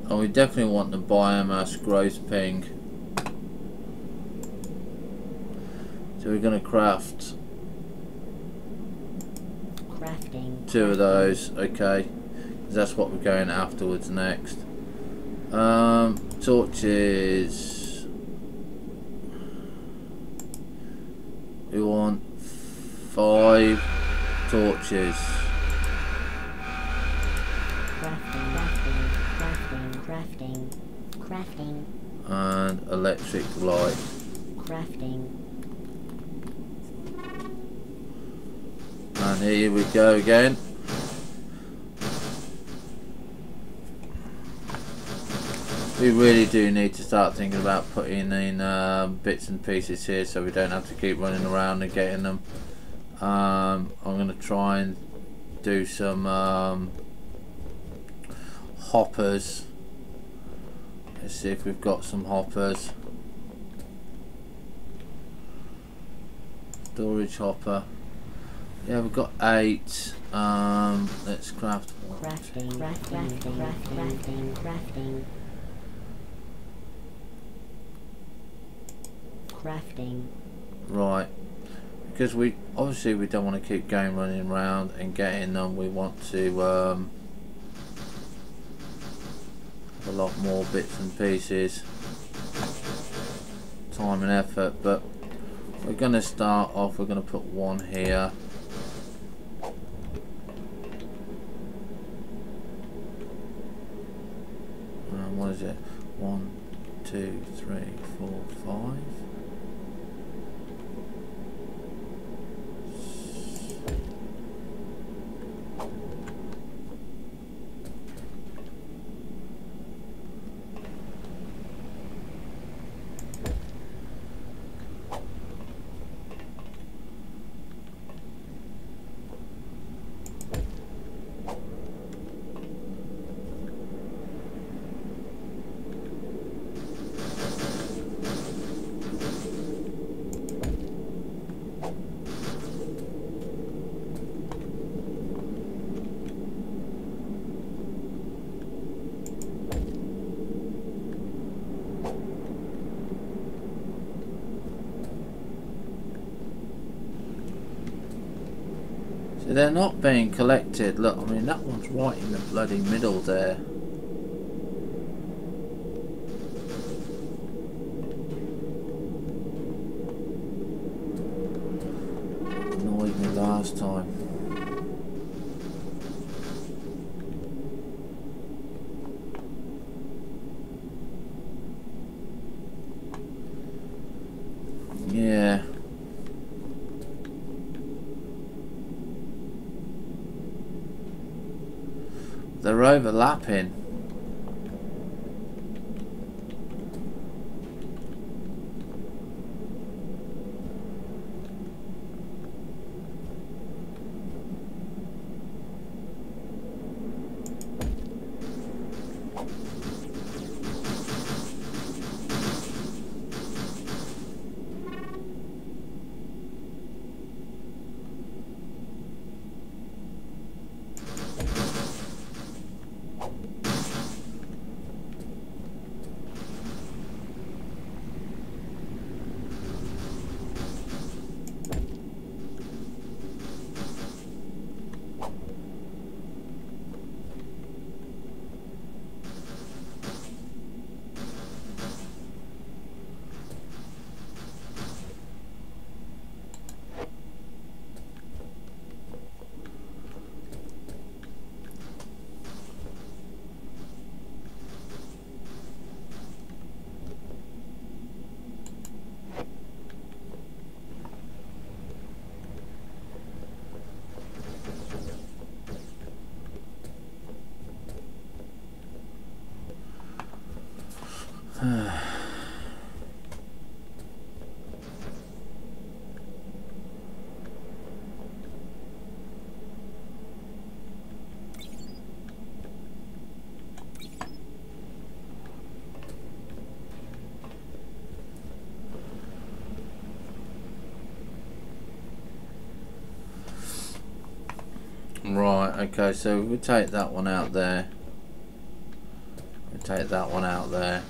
And we definitely want the biomass growth ping. So we're going to craft 2 of those, okay, that's what we're going afterwards next. Torches, we want 5 torches. Crafting. And electric light. Crafting. And here we go again. We really do need to start thinking about putting in bits and pieces here so we don't have to keep running around and getting them. I'm going to try and do some hoppers. Let's see if we've got some hoppers. Storage hopper. Yeah, we've got 8. Let's craft one. Crafting. Right, because we obviously we don't want to keep going running around and getting them. We want to have a lot more bits and pieces, time and effort. But we're going to start off. We're going to put 1 here. What is it? 1, 2, 3, 4, 5. They're not being collected. Look, I mean that one's right in the bloody middle there. Annoyed me last time. Yeah. They're overlapping. Right, okay, so we'll take that one out there. We'll take that one out there.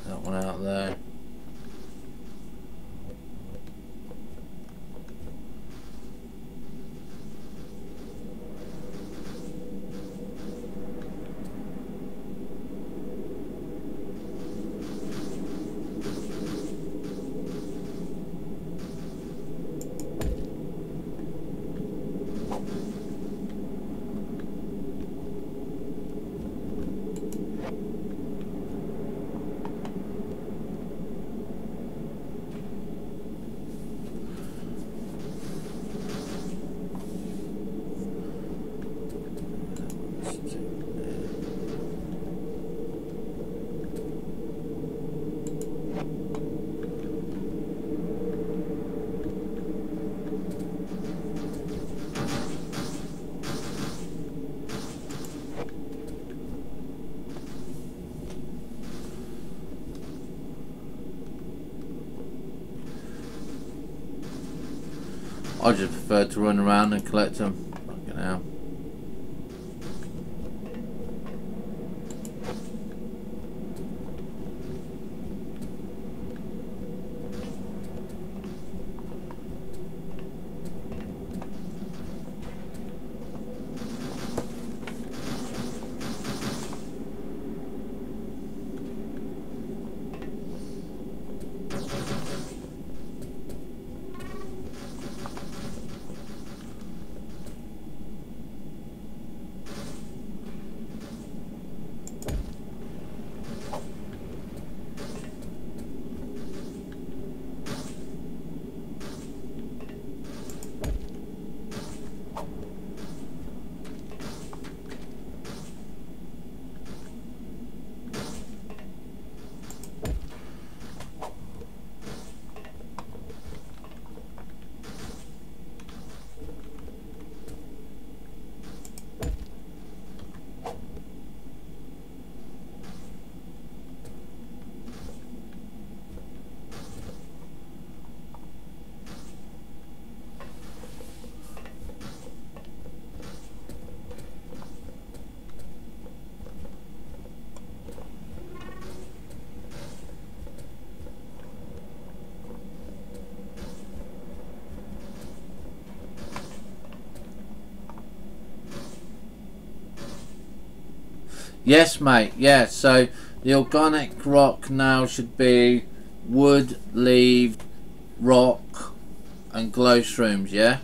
That one out there. I just prefer to run around and collect them. Fucking hell. Yes, mate. Yeah, so the organic rock now should be wood, leaf, rock, and glow shrooms. Yeah.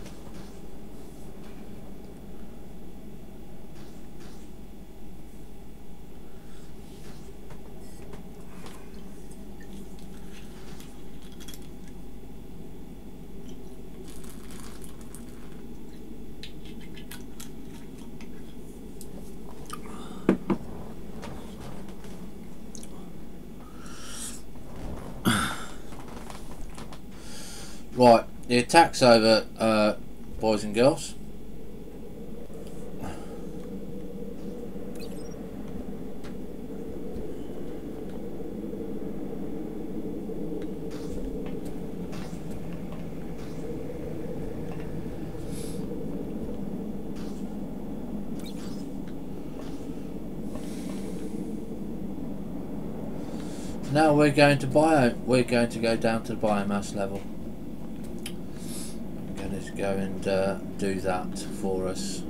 Right, the attack's over, boys and girls. Now we're going to go down to the biomass level. Let's go and do that for us,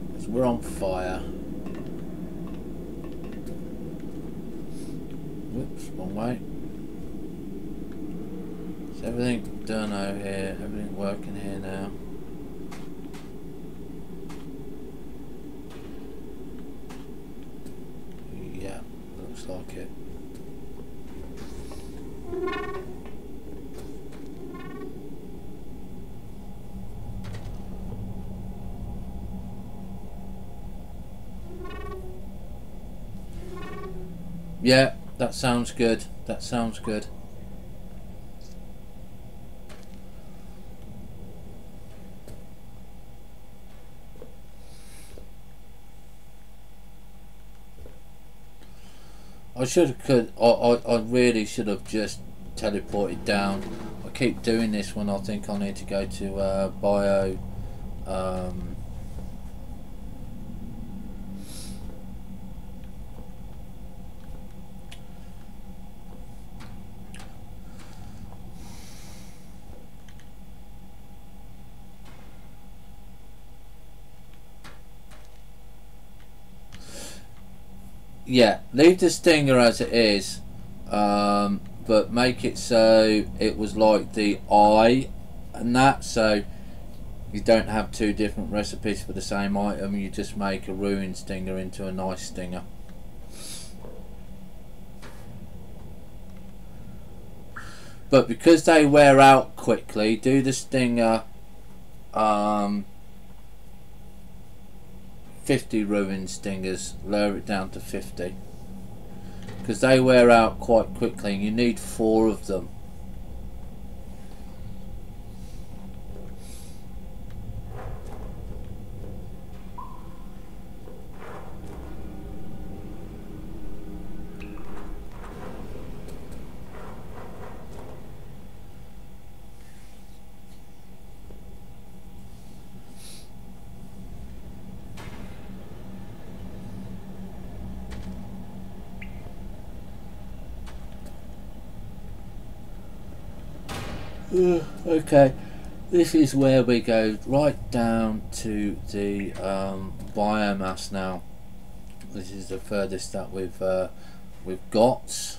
because we're on fire. Whoops, wrong way. Is everything done over here? Everything working here now? Yeah, looks like it. Yeah, that sounds good. That sounds good. I really should have just teleported down. I keep doing this when I think I need to go to bio. Yeah, leave the stinger as it is, but make it so it was like the eye and that, so you don't have two different recipes for the same item. You just make a ruined stinger into a nice stinger. But because they wear out quickly, do the stinger 50 ruined stingers, lower it down to 50, because they wear out quite quickly and you need 4 of them. Okay, this is where we go right down to the biomass now. This is the furthest that we've got.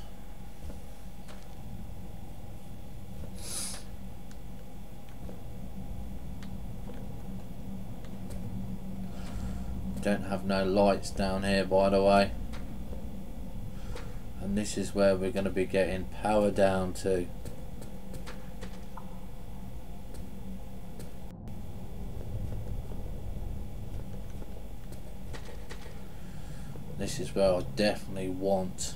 Don't have no lights down here, by the way, and this is where we're going to be getting power down to. This is where I definitely want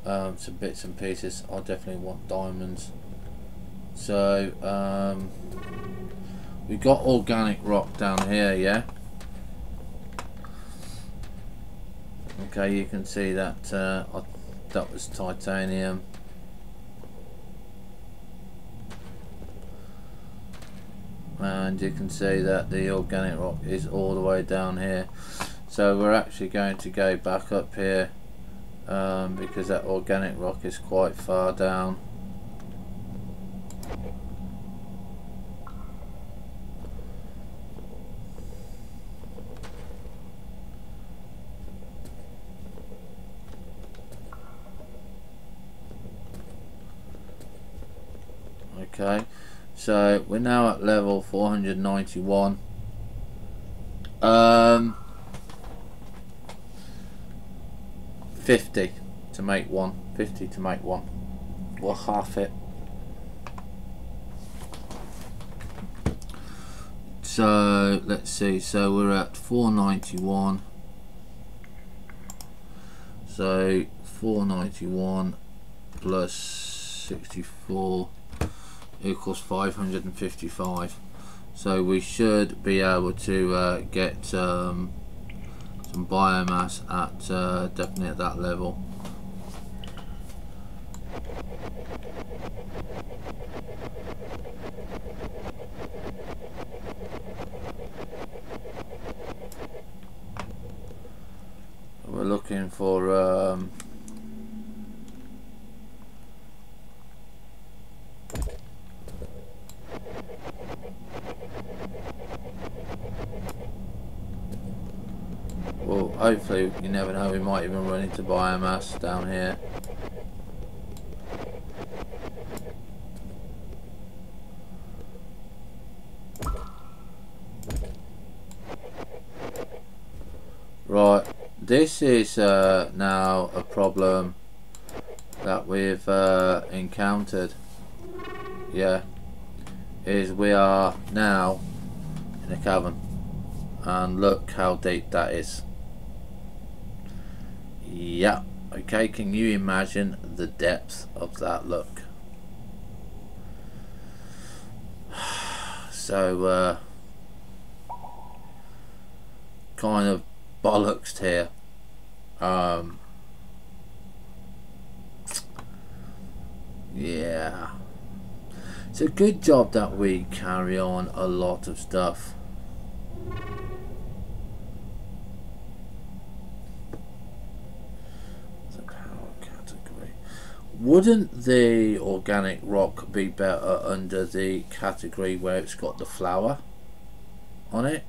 some bits and pieces. I definitely want diamonds. So we got organic rock down here, yeah. Okay, you can see that that was titanium. And you can see that the organic rock is all the way down here. So we're actually going to go back up here because that organic rock is quite far down. Okay, so we're now at level 491. 50 to make one. 50 to make one. We'll half it. So let's see. So we're at 491. So 491 plus 64 equals 555. So we should be able to get some biomass at definitely at that level. We're looking for well, hopefully, you never know, we might even run into biomass down here. Right, this is now a problem that we've encountered. Yeah, is we are now in a cavern, and look how deep that is. Yeah, okay, can you imagine the depth of that? Look. So kind of bollocks here. Yeah, it's a good job that we carry on a lot of stuff. The power category. Wouldn't the organic rock be better under the category where it's got the flower on it?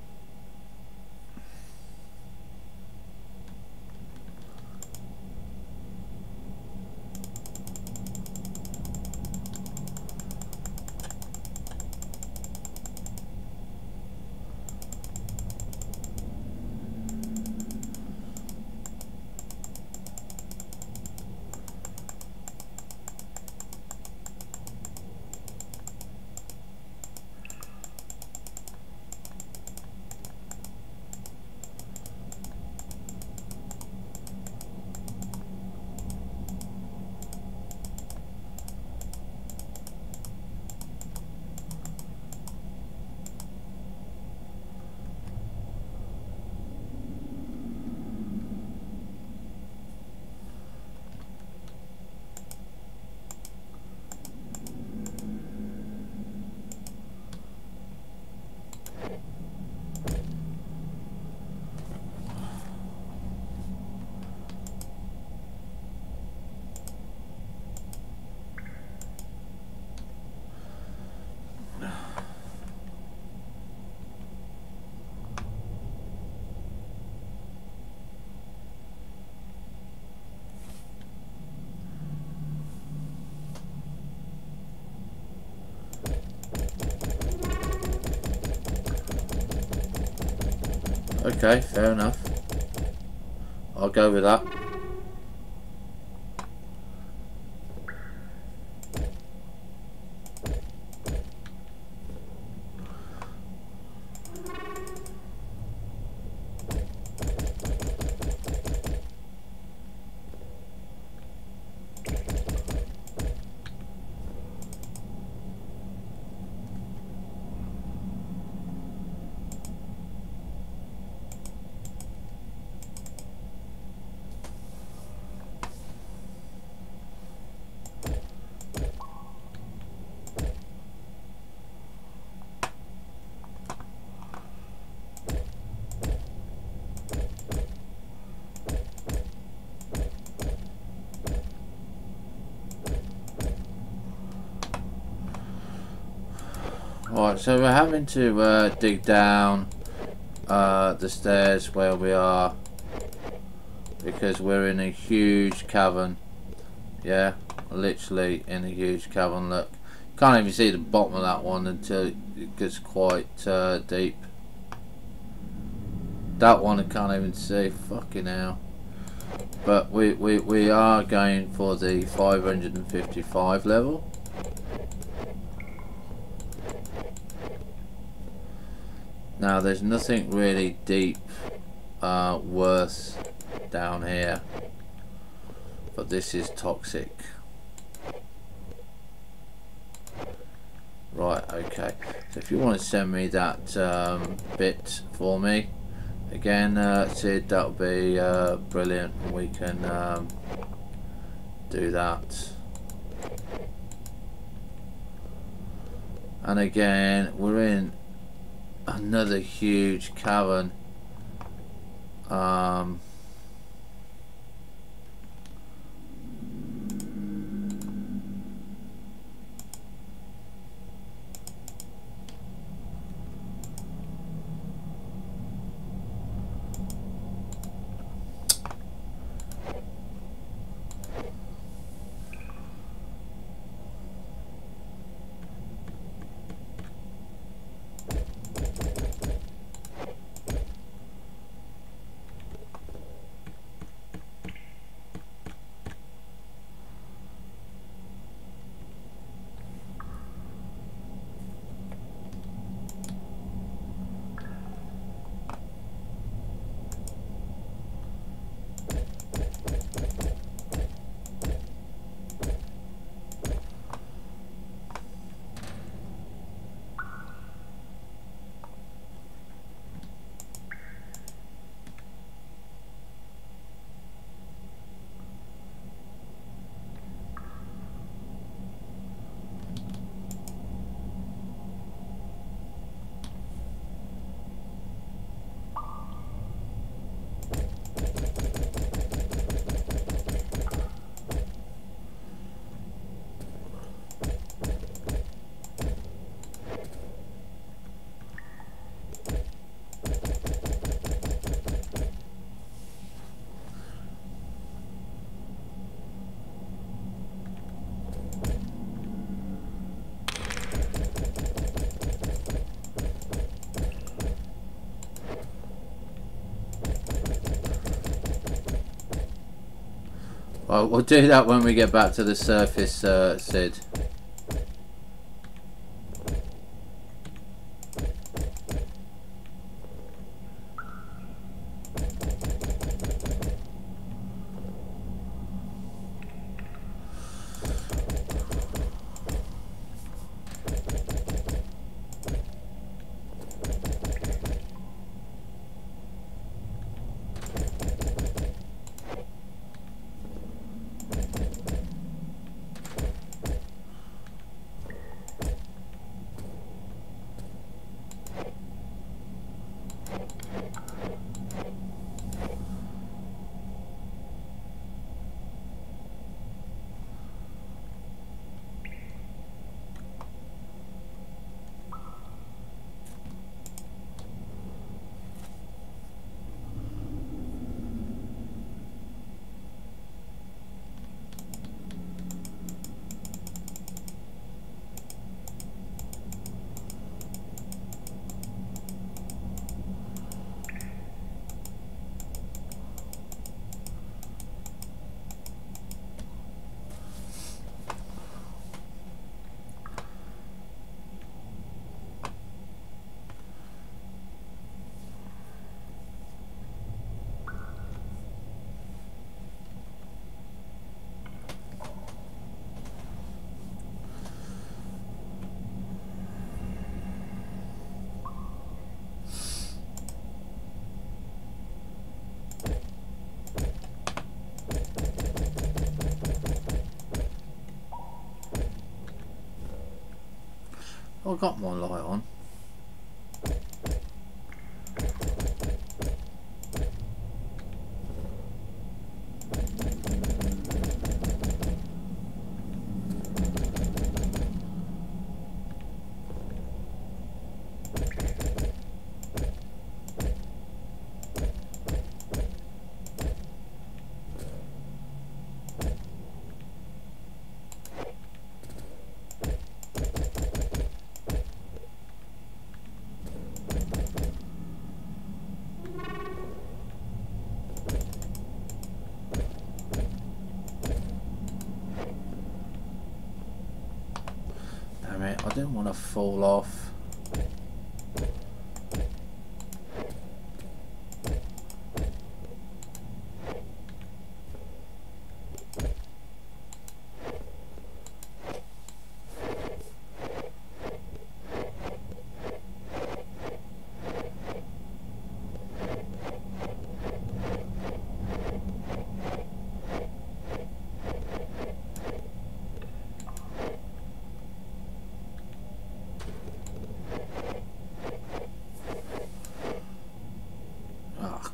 Okay, fair enough. I'll go with that. Right, so we're having to dig down the stairs where we are because we're in a huge cavern. Yeah, literally in a huge cavern. Look, can't even see the bottom of that one until it gets quite deep. That one I can't even see. Fucking hell. But we are going for the 555 level. Now there's nothing really deep worse down here, but this is toxic. Right, okay, so if you want to send me that bit for me again, Sid, that would be brilliant, and we can do that. And again, we're in another huge cavern. Well, we'll do that when we get back to the surface, Sid. I've got my light on. I didn't want to fall off.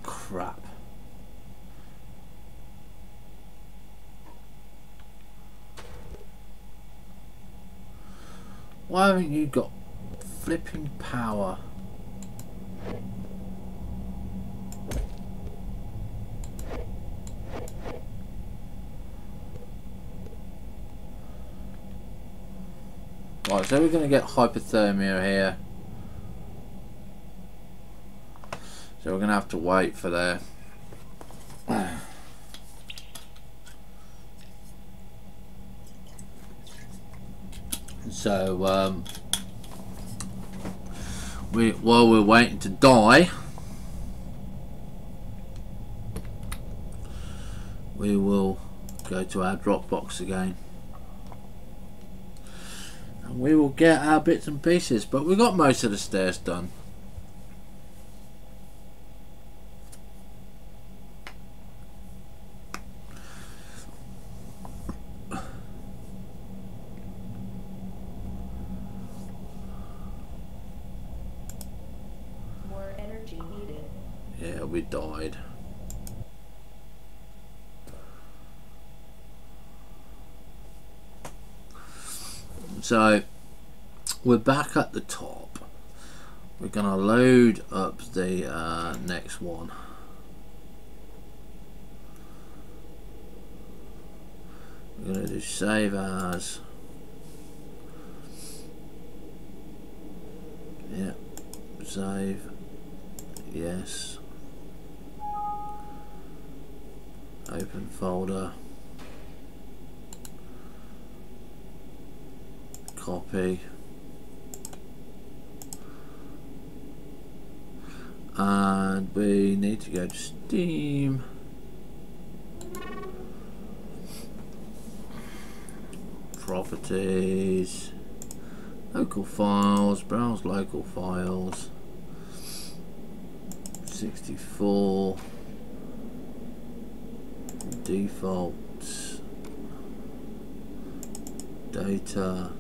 Crap. Why haven't you got flipping power? Right, so we're going to get hypothermia here. So we're going to have to wait for that. So while we're waiting to die, we will go to our drop box again. And we will get our bits and pieces, but we got most of the stairs done. Yeah, we died. So we're back at the top. We're gonna load up the next one. We're gonna do save as. Yeah, save. Yes. Open folder. Copy. And we need to go to Steam. Properties. Local files. Browse local files. 64. Defaults. Data.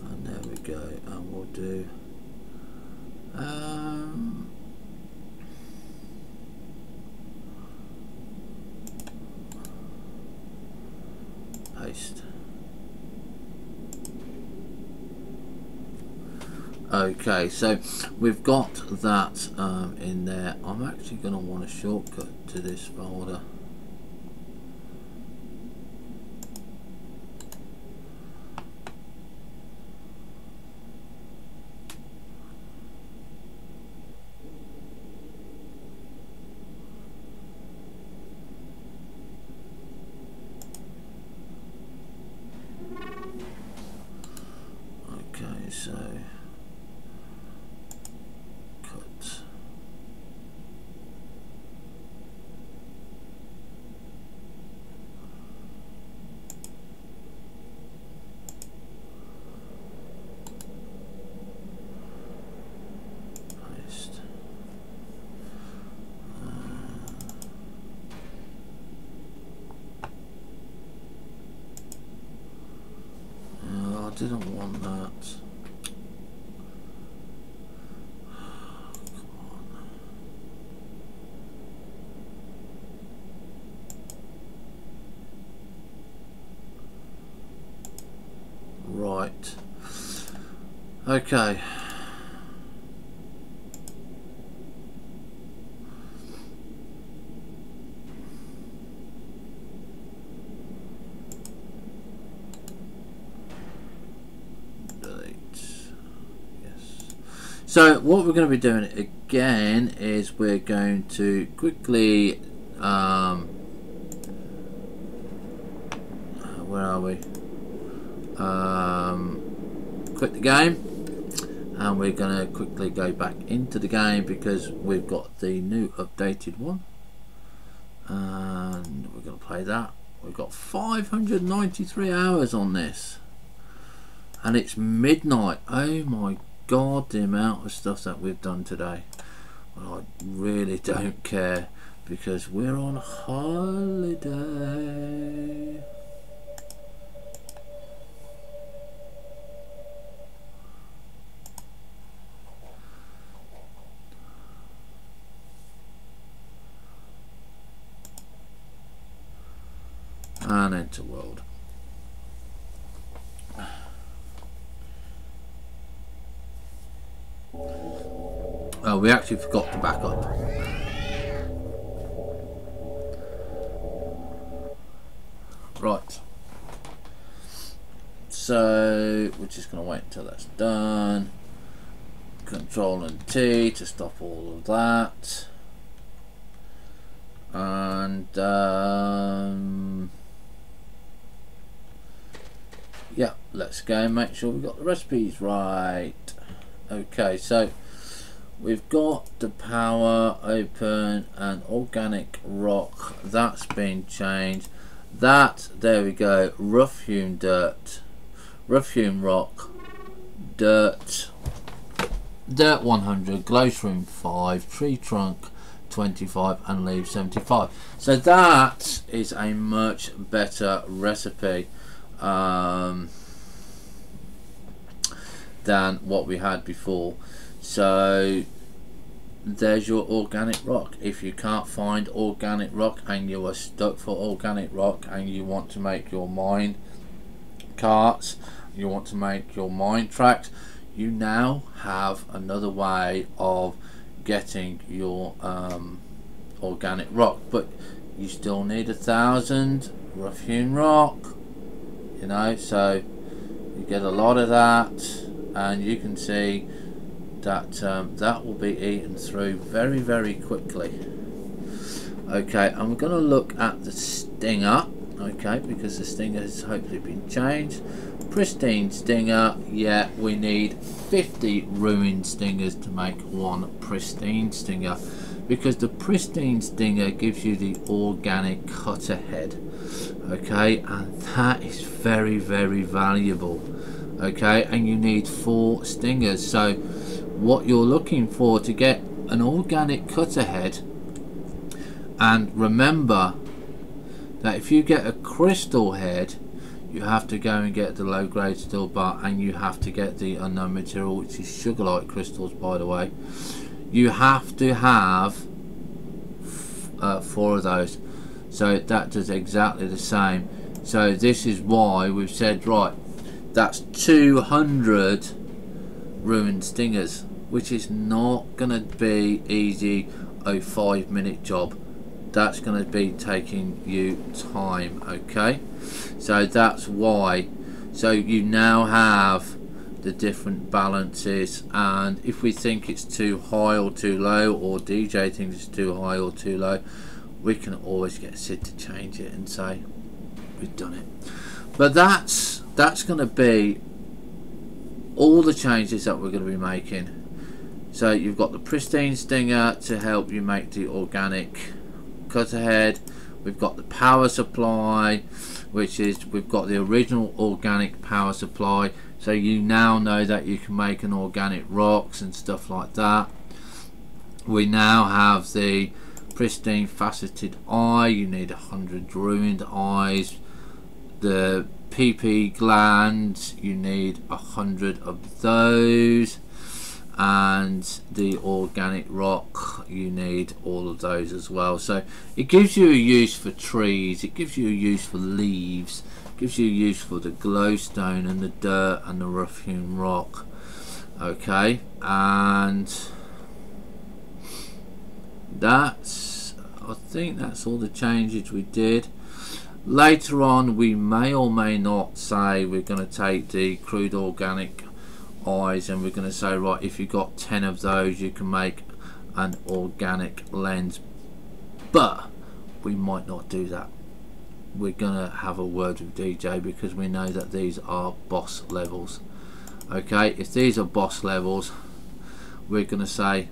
And there we go. And we'll do paste. Okay, so we've got that in there. I'm actually going to want a shortcut to this folder. Okay, so cut. Paste. I didn't want that. Right. Okay. So what we're going to be doing again is we're going to quickly where are we? Quit the game, and we're going to quickly go back into the game because we've got the new updated one, and we're going to play that. We've got 593 hours on this, and it's midnight. Oh my God, the amount of stuff that we've done today. Well, I really don't care because we're on holiday. And enter world. Oh, we actually forgot to back up. Right. So we're just going to wait until that's done. Control and T to stop all of that. And yeah, let's go and make sure we got the recipes right. Okay, so we've got the power open and organic rock. That's been changed. That, there we go, rough hewn dirt, rough hewn rock, dirt 100, glowstone 5, tree trunk 25, and leaves 75. So that is a much better recipe than what we had before. So there's your organic rock. If you can't find organic rock and you are stuck for organic rock and you want to make your mine carts, you want to make your mine tracks, you now have another way of getting your organic rock, but you still need 1,000 rough hewn rock, you know, so you get a lot of that, and you can see that that will be eaten through very, very quickly. Okay, and we're going to look at the stinger, okay, because the stinger has hopefully been changed. Pristine stinger, yeah, we need 50 ruined stingers to make one pristine stinger, because the pristine stinger gives you the organic cutter head, okay, and that is very, very valuable, okay, and you need 4 stingers. So what you're looking for to get an organic cutter head, and remember that if you get a crystal head, you have to go and get the low grade steel bar, and you have to get the unknown material, which is sugarlight crystals, by the way. You have to have 4 of those, so that does exactly the same. So this is why we've said, right, that's 200 ruined stingers, which is not gonna be easy, a 5-minute job. That's going to be taking you time, okay, so that's why. So you now have the different balances, and if we think it's too high or too low, or DJ thinks it's too high or too low, we can always get Sid to change it and say we've done it. But that's going to be all the changes that we're going to be making. So you've got the pristine stinger to help you make the organic cutter head. We've got the power supply, which is, we've got the original organic power supply, so you now know that you can make an organic rocks and stuff like that. We now have the pristine faceted eye. You need 100 ruined eyes. The PP glands, you need 100 of those. and the organic rock, you need all of those as well. So it gives you a use for trees, it gives you a use for leaves, it gives you a use for the glowstone and the dirt and the rough hewn rock. Okay, and that's, I think that's all the changes we did. Later on we may or may not say we're going to take the crude organic eyes and we're going to say, right, if you've got 10 of those you can make an organic lens, but we might not do that. We're going to have a word with DJ because we know that these are boss levels. Okay, if these are boss levels, we're going to say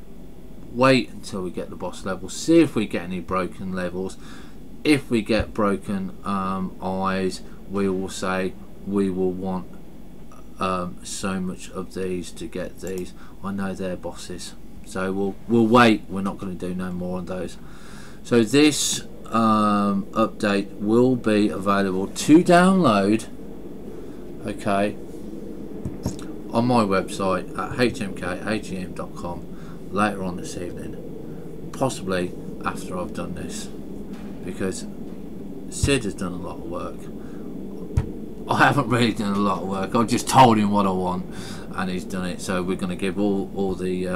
wait until we get the boss levels, see if we get any broken levels. If we get broken eyes, we will say we will want so much of these to get these. I know they're bosses, so we'll wait. We're not going to do no more of those. So this update will be available to download, okay, on my website at hmkagm.com later on this evening, possibly after I've done this, because Sid has done a lot of work. I haven't really done a lot of work. I've just told him what I want and he's done it. So we're going to give all the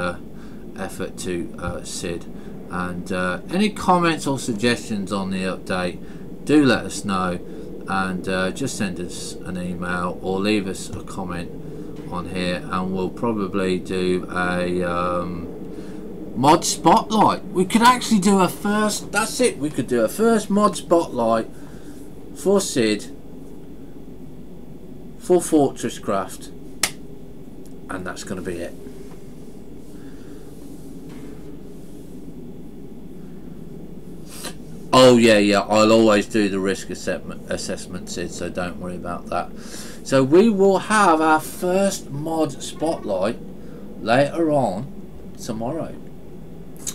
effort to Sid, and any comments or suggestions on the update, do let us know, and just send us an email or leave us a comment on here, and we'll probably do a mod spotlight. We could actually do a first, that's it, we could do a first mod spotlight for Sid for FortressCraft, and that's going to be it. Oh yeah, I'll always do the risk assessment, Sid, so don't worry about that. So we will have our first mod spotlight later on tomorrow.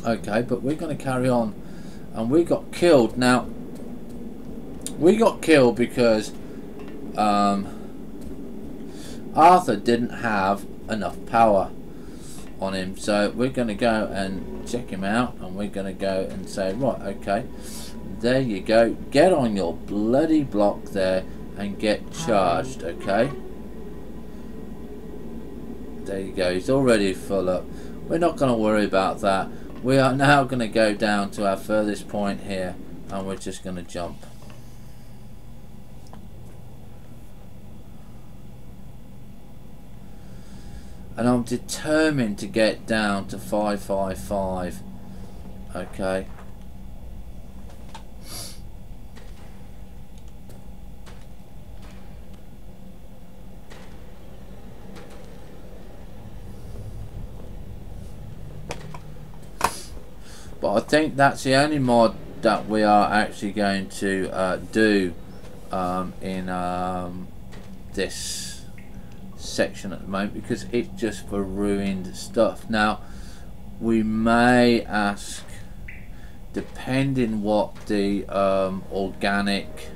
Okay, but we're going to carry on. And we got killed. Now, we got killed because Arthur didn't have enough power on him. So we're going to go and check him out, and we're going to go and say, right, okay, there you go, get on your bloody block there and get charged. Okay, there you go, he's already full up. We're not going to worry about that. We are now going to go down to our furthest point here, and we're just going to jump. And I'm determined to get down to 555. Okay. But I think that's the only mod that we are actually going to do in this section at the moment, because it's just for ruined stuff. Now we may ask, depending what the organic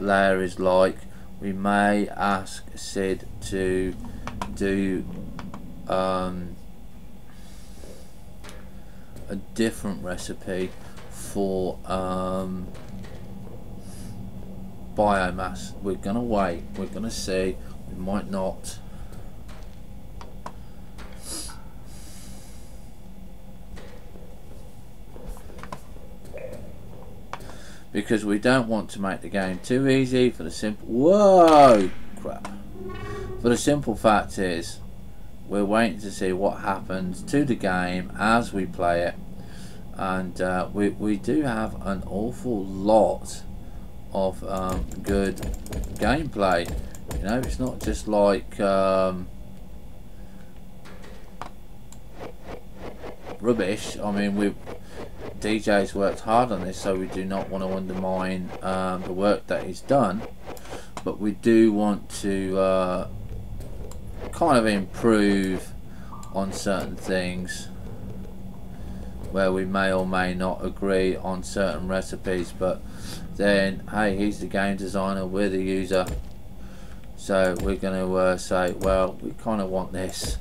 layer is like, we may ask Sid to do a different recipe for biomass. We're gonna wait, we're gonna see, we might not. Because we don't want to make the game too easy, for the simple, whoa, crap. For the simple fact is, we're waiting to see what happens to the game as we play it, and we do have an awful lot of good gameplay. You know, it's not just like rubbish. I mean, DJ's worked hard on this, so we do not want to undermine the work that he's done, but we do want to kind of improve on certain things where we may or may not agree on certain recipes. But then, hey, he's the game designer, we're the user, So we're going to say, well, we kind of want this,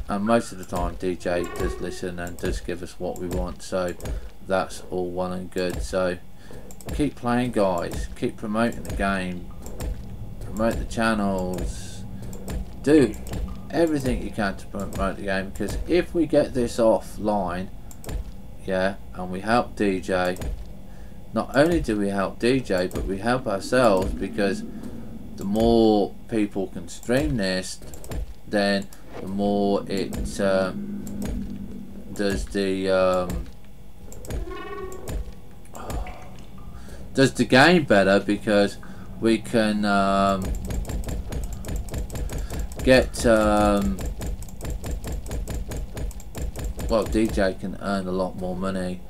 and most of the time DJ does listen and does give us what we want, so that's all well and good. So keep playing, guys, keep promoting the game, promote the channels, do everything you can to promote the game, because if we get this offline, yeah, and we help DJ, not only do we help DJ, but we help ourselves, because the more people can stream this, then the more it does the game better, because we can get well, DJ can earn a lot more money,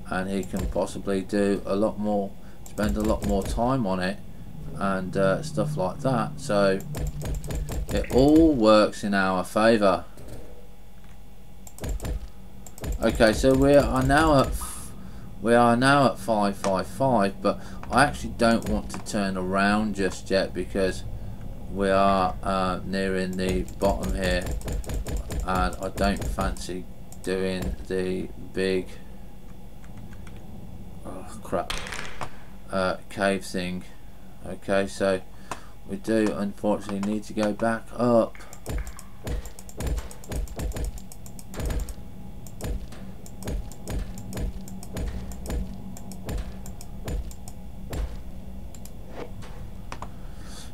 and he can possibly do a lot more, spend a lot more time on it, and stuff like that. So it all works in our favor. Okay, so we are now at 555, but I actually don't want to turn around just yet, because we are nearing the bottom here, and I don't fancy doing the big cave thing. Okay, so we do unfortunately need to go back up.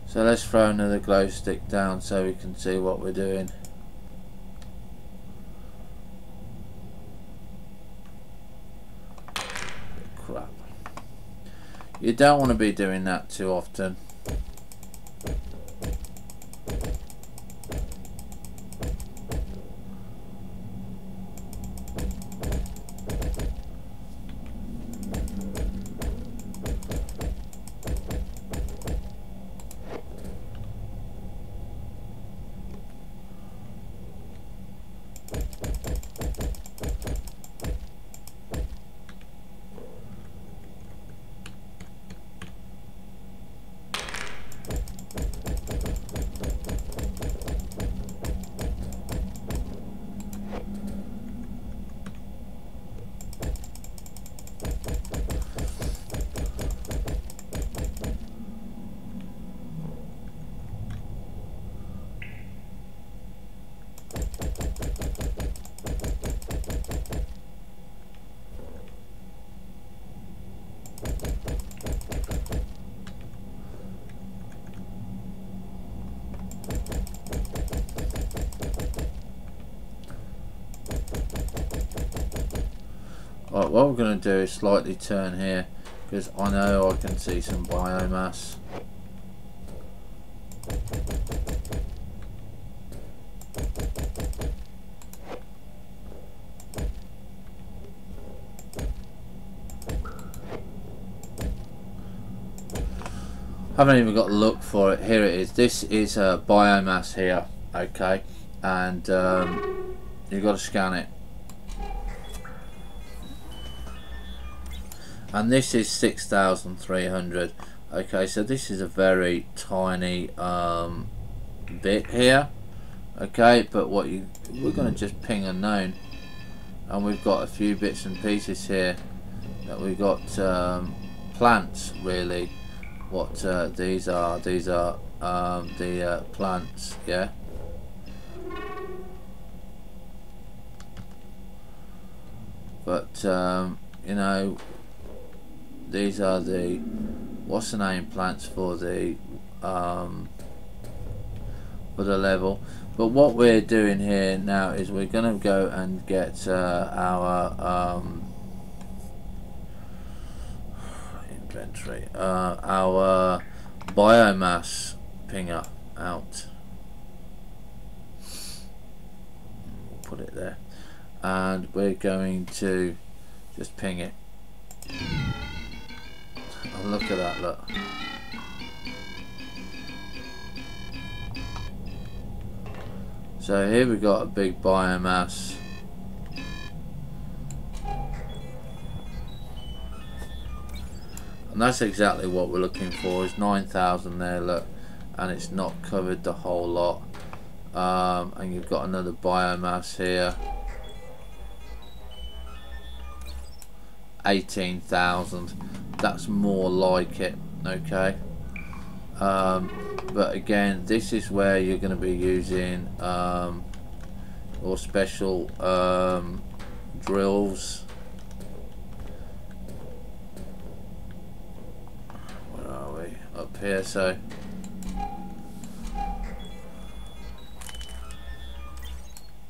So let's throw another glow stick down so we can see what we're doing. Crap. You don't want to be doing that too often. Right, what we're going to do is slightly turn here, because I know I can see some biomass. Haven't even got to look for it. Here it is. This is biomass here, okay, and you've got to scan it. And this is 6,300. Okay, so this is a very tiny bit here. Okay, but we're going to just ping unknown, and we've got a few bits and pieces here that we've got plants really. What these are the plants, yeah. But you know, these are the what's the name plants for the level. But what we're doing here now is we're going to go and get our inventory, our biomass pinger out. We'll put it there, and we're going to just ping it. Oh, look at that, look. So here we've got a big biomass. And that's exactly what we're looking for, is 9,000 there, look, and it's not covered the whole lot. And you've got another biomass here, 18,000. That's more like it, okay. But again, this is where you're going to be using your special drills. Where are we? Up here. So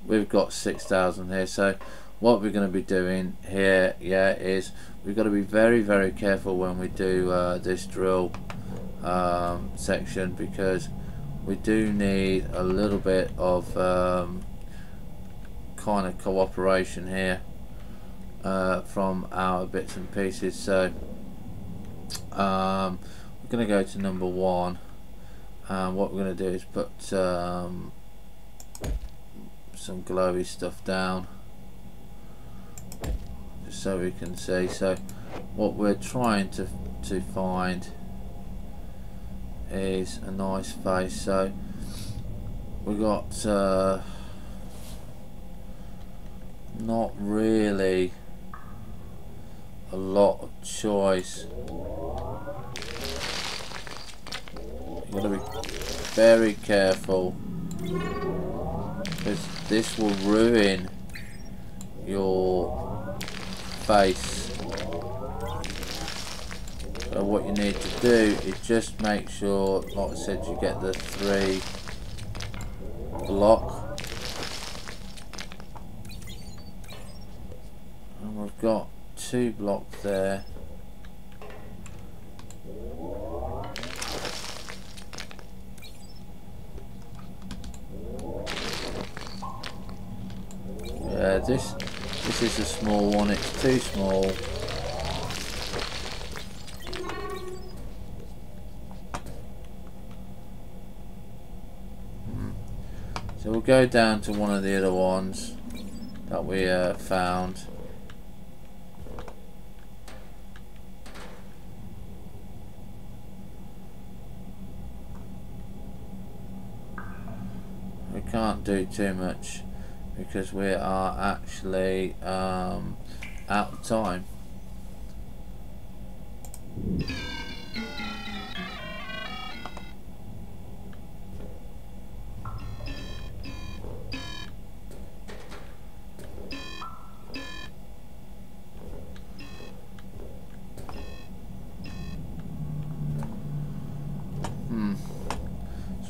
we've got 6,000 here. So what we're going to be doing here, yeah, is we've got to be very, very careful when we do this drill section, because we do need a little bit of kind of cooperation here from our bits and pieces. So we're going to go to number 1, and what we're going to do is put some glowy stuff down just so we can see. So what we're trying to find is a nice face. So we got not really a lot of choice. You've got to be very careful, because this will ruin your face. So what you need to do is just make sure, like I said, you get the 3 block, and we've got 2 blocks there. Yeah, this is a small one. It's too small. So we'll go down to one of the other ones that we found. We can't do too much because we are actually out of time.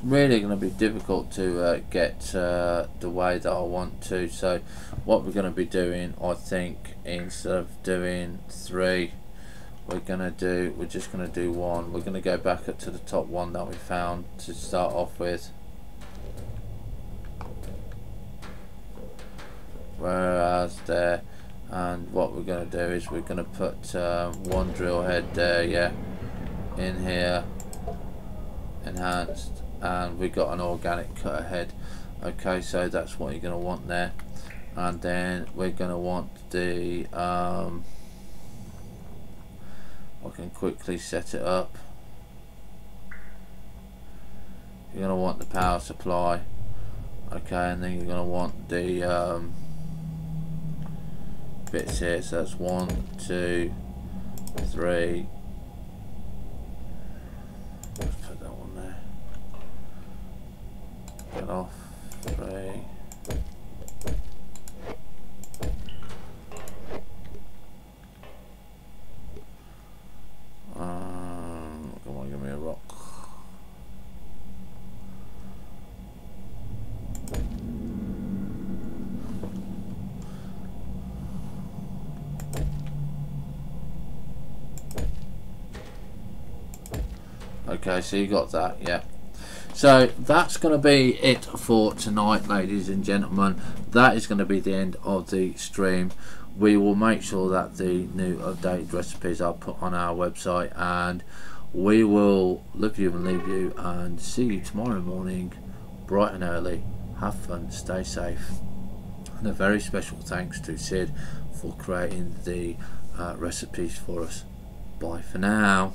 Really going to be difficult to get the way that I want to. So what we're going to be doing, I think, instead of doing 3, we're just going to do 1. We're going to go back up to the top one that we found to start off with, whereas there, and what we're going to do is we're going to put 1 drill head there, yeah, in here, enhanced, and we got an organic cut ahead. Okay, so that's what you're going to want there. And then we're going to want the I can quickly set it up. You're going to want the power supply. Okay, and then you're going to want the bits here. So that's 1, 2, 3. Let's put that one there. Get off. 3. Come on, give me a rock. Okay, so you got that, yeah. So that's going to be it for tonight, ladies and gentlemen. That is going to be the end of the stream. We will make sure that the new updated recipes are put on our website, and we will love you and leave you and see you tomorrow morning bright and early. Have fun, stay safe, and a very special thanks to Sid for creating the recipes for us. Bye for now.